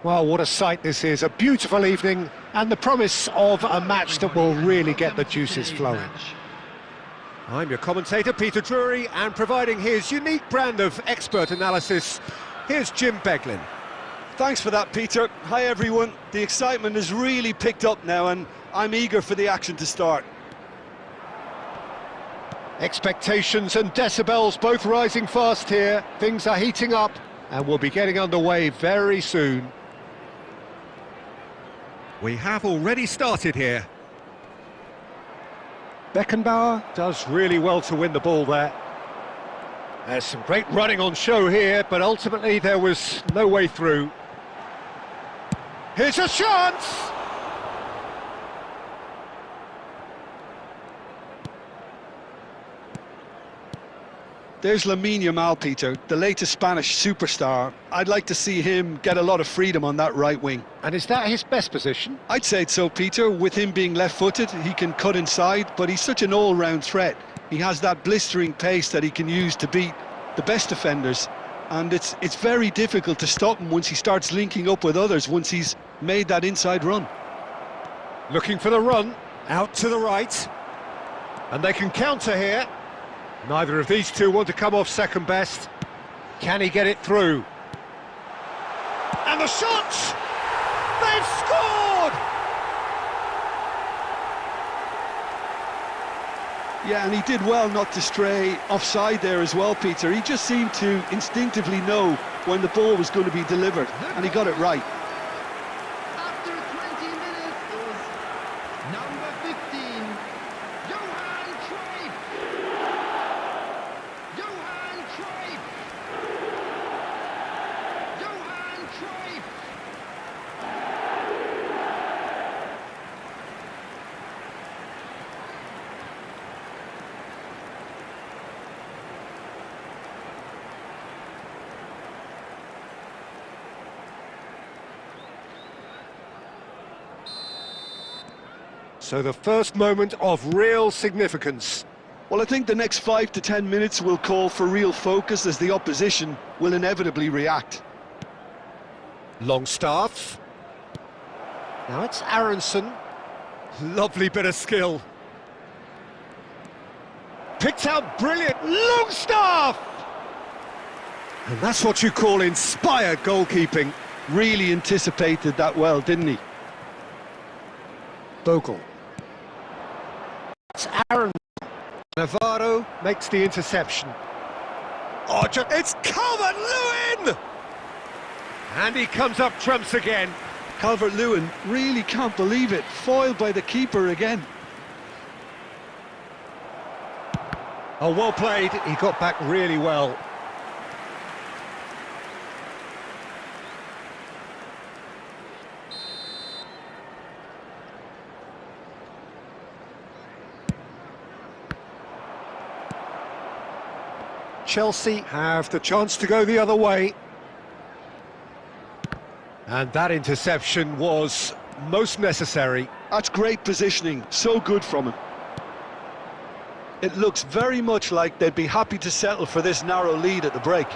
A: Well, what a sight this is, a beautiful evening and the promise of a match that will really get the juices flowing. I'm your commentator, Peter Drury, and providing his unique brand of expert analysis, here's Jim Beglin.
B: Thanks for that, Peter. Hi, everyone. The excitement has really picked up now, and I'm eager for the action to start.
A: Expectations and decibels both rising fast here. Things are heating up, and we'll be getting underway very soon. We have already started here. Beckenbauer does really well to win the ball there. There's some great running on show here, but ultimately there was no way through. Here's a chance!
B: There's Lamine Yamal, Peter, the latest Spanish superstar. I'd like to see him get a lot of freedom on that right wing.
A: And is that his best position?
B: I'd say so, Peter. With him being left-footed, he can cut inside, but he's such an all-round threat. He has that blistering pace that he can use to beat the best defenders, and it's very difficult to stop him once he starts linking up with others, once he's made that inside run.
A: Looking for the run, out to the right. And they can counter here. Neither of these two want to come off second best. Can he get it through? And the shot! They've scored!
B: Yeah, and he did well not to stray offside there as well, Peter. He just seemed to instinctively know when the ball was going to be delivered, and he got it right.
C: After 20 minutes is number 15, Johan Cruyff. Johan Cruyff. Johan Cruyff.
A: So the first moment of real significance.
B: Well, I think the next 5 to 10 minutes will call for real focus, as the opposition will inevitably react.
A: Longstaff. Now it's Aronson. Lovely bit of skill. Picked out brilliant. Longstaff! And that's what you call inspired goalkeeping.
B: Really anticipated that well, didn't he?
A: Bogle. It's Aaron. Navarro makes the interception. Oh, it's Calvert-Lewin! And he comes up trumps again.
B: Calvert-Lewin really can't believe it. Foiled by the keeper again.
A: Oh, well played. He got back really well. Chelsea have the chance to go the other way. And that interception was most necessary.
B: That's great positioning, so good from him. It looks very much like they'd be happy to settle for this narrow lead at the break.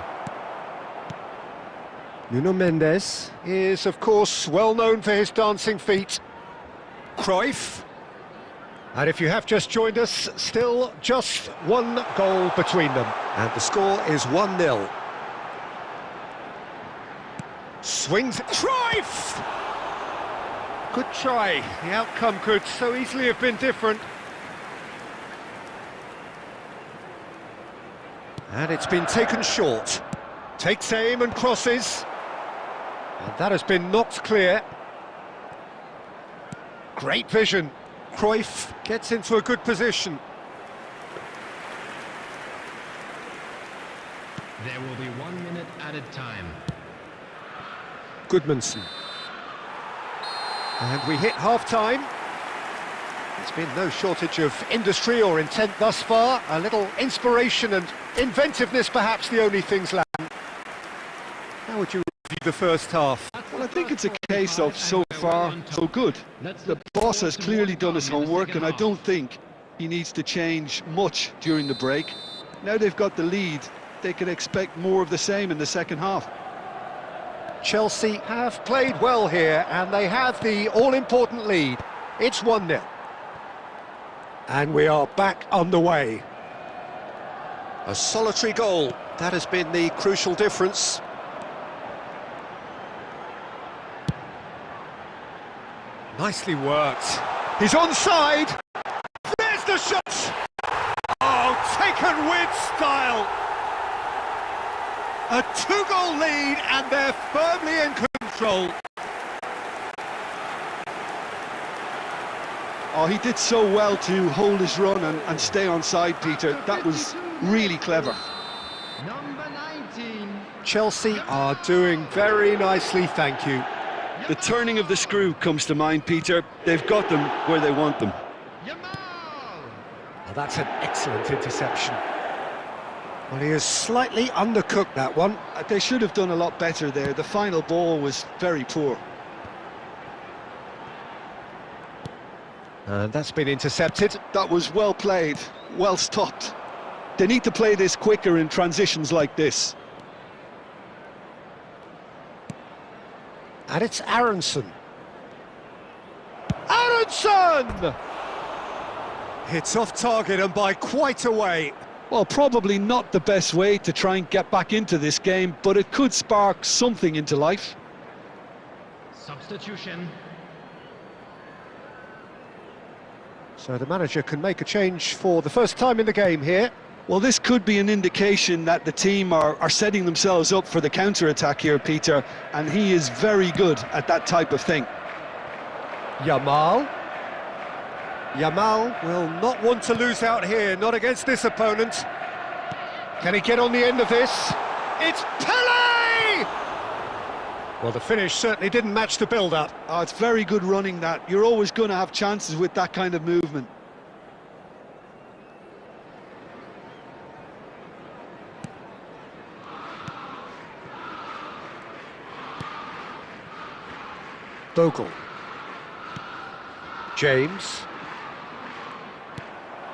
A: Nuno Mendes is, of course, well known for his dancing feet. Cruyff. And if you have just joined us, still just one goal between them. And the score is 1-0. Swings. Cruyff! Good try. The outcome could so easily have been different. And it's been taken short. Takes aim and crosses. And that has been knocked clear. Great vision. Cruyff gets into a good position.
C: There will be 1 minute added time.
A: Goodmanson. And we hit half-time. There's been no shortage of industry or intent thus far. A little inspiration and inventiveness, perhaps the only things lacking. How would you review the first half?
B: Well, I think it's a case of so far, so good. The boss has clearly done his homework, and I don't think he needs to change much during the break. Now they've got the lead, they can expect more of the same in the second half.
A: Chelsea have played well here, and they have the all-important lead. It's 1-0. And we are back underway. A solitary goal, that has been the crucial difference. Nicely worked. He's onside. There's the shot! Oh, taken with style. A two-goal lead, and they're firmly in control.
B: Oh, he did so well to hold his run and stay onside, Peter. That was really clever.
C: Number 19.
A: Chelsea are doing very nicely, thank you.
B: The turning of the screw comes to mind, Peter. They've got them where they want them.
C: Yamal.
A: Well, that's an excellent interception. Well, he has slightly undercooked that one.
B: They should have done a lot better there. The final ball was very poor.
A: And that's been intercepted.
B: That was well played, well stopped. They need to play this quicker in transitions like this.
A: And it's Aronson. Aronson! It's off target and by quite a way.
B: Well, probably not the best way to try and get back into this game, but it could spark something into life.
C: Substitution.
A: So the manager can make a change for the first time in the game here.
B: Well, this could be an indication that the team are setting themselves up for the counter-attack here, Peter, and he is very good at that type of thing.
A: Yamal. Yamal will not want to lose out here, not against this opponent. Can he get on the end of this? It's Pele! Well, the finish certainly didn't match the build-up.
B: Oh, it's very good running, that. You're always going to have chances with that kind of movement.
A: Bogle. James.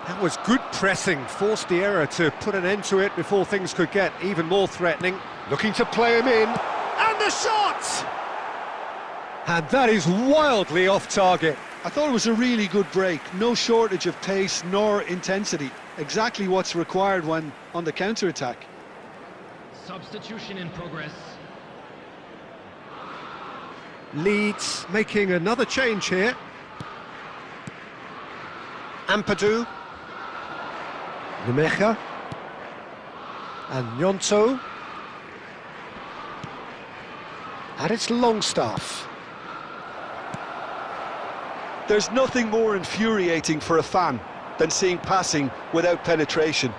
A: That was good pressing, forced the error to put an end to it before things could get even more threatening. Looking to play him in, and the shot! And that is wildly off target.
B: I thought it was a really good break. No shortage of pace nor intensity. Exactly what's required when on the counter-attack.
C: Substitution in progress.
A: Leeds making another change here. Ampadu. Nemecha. And Nyonto. And it's Longstaff.
B: There's nothing more infuriating for a fan than seeing passing without penetration.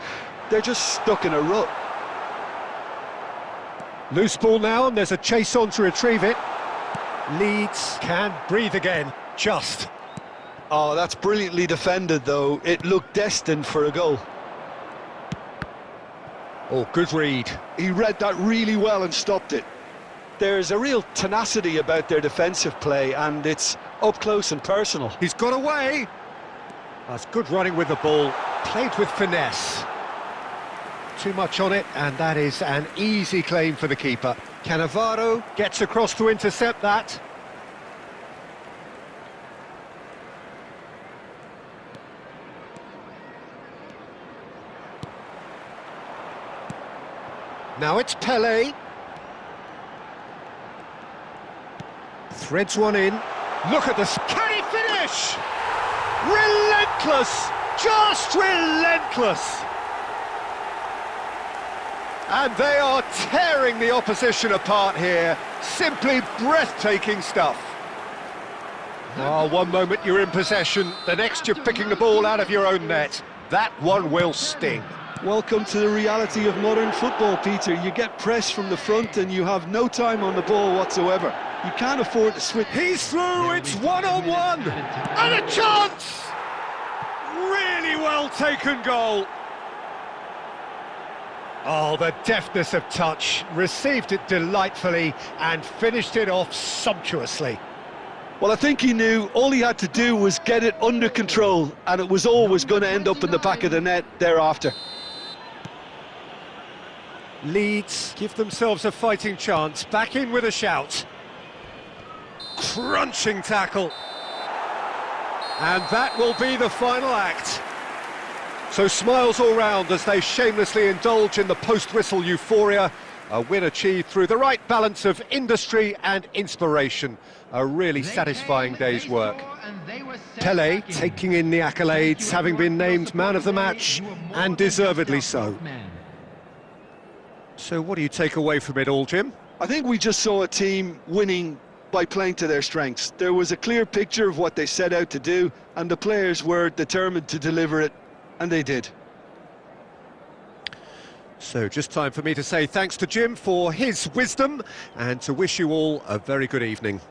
B: They're just stuck in a rut.
A: Loose ball now, and there's a chase on to retrieve it. Leeds can breathe again, just.
B: Oh, that's brilliantly defended, though. It looked destined for a goal.
A: Oh, good read.
B: He read that really well and stopped it. There's a real tenacity about their defensive play, and it's up close and personal.
A: He's got away. That's good running with the ball. Played with finesse. Too much on it, and that is an easy claim for the keeper. Cannavaro gets across to intercept that. Now it's Pele. Threads one in. Look at this. Can he finish? Relentless! Just relentless! And they are tearing the opposition apart here. Simply breathtaking stuff. Oh, one moment you're in possession, the next you're picking the ball out of your own net. That one will sting.
B: Welcome to the reality of modern football, Peter. You get pressed from the front and you have no time on the ball whatsoever. You can't afford to switch.
A: He's through, it's one-on-one! And a chance! Really well taken goal. Oh, the deftness of touch, received it delightfully and finished it off sumptuously.
B: Well, I think he knew all he had to do was get it under control, and it was always going to end up in the back of the net thereafter.
A: Leeds give themselves a fighting chance, back in with a shout. Crunching tackle. And that will be the final act. So smiles all round as they shamelessly indulge in the post-whistle euphoria. A win achieved through the right balance of industry and inspiration. A really satisfying day's work. Pele taking in the accolades, having been named man of the match, and deservedly so. So what do you take away from it all, Jim?
B: I think we just saw a team winning by playing to their strengths. There was a clear picture of what they set out to do, and the players were determined to deliver it, and they did.
A: So just time for me to say thanks to Jim for his wisdom, and to wish you all a very good evening.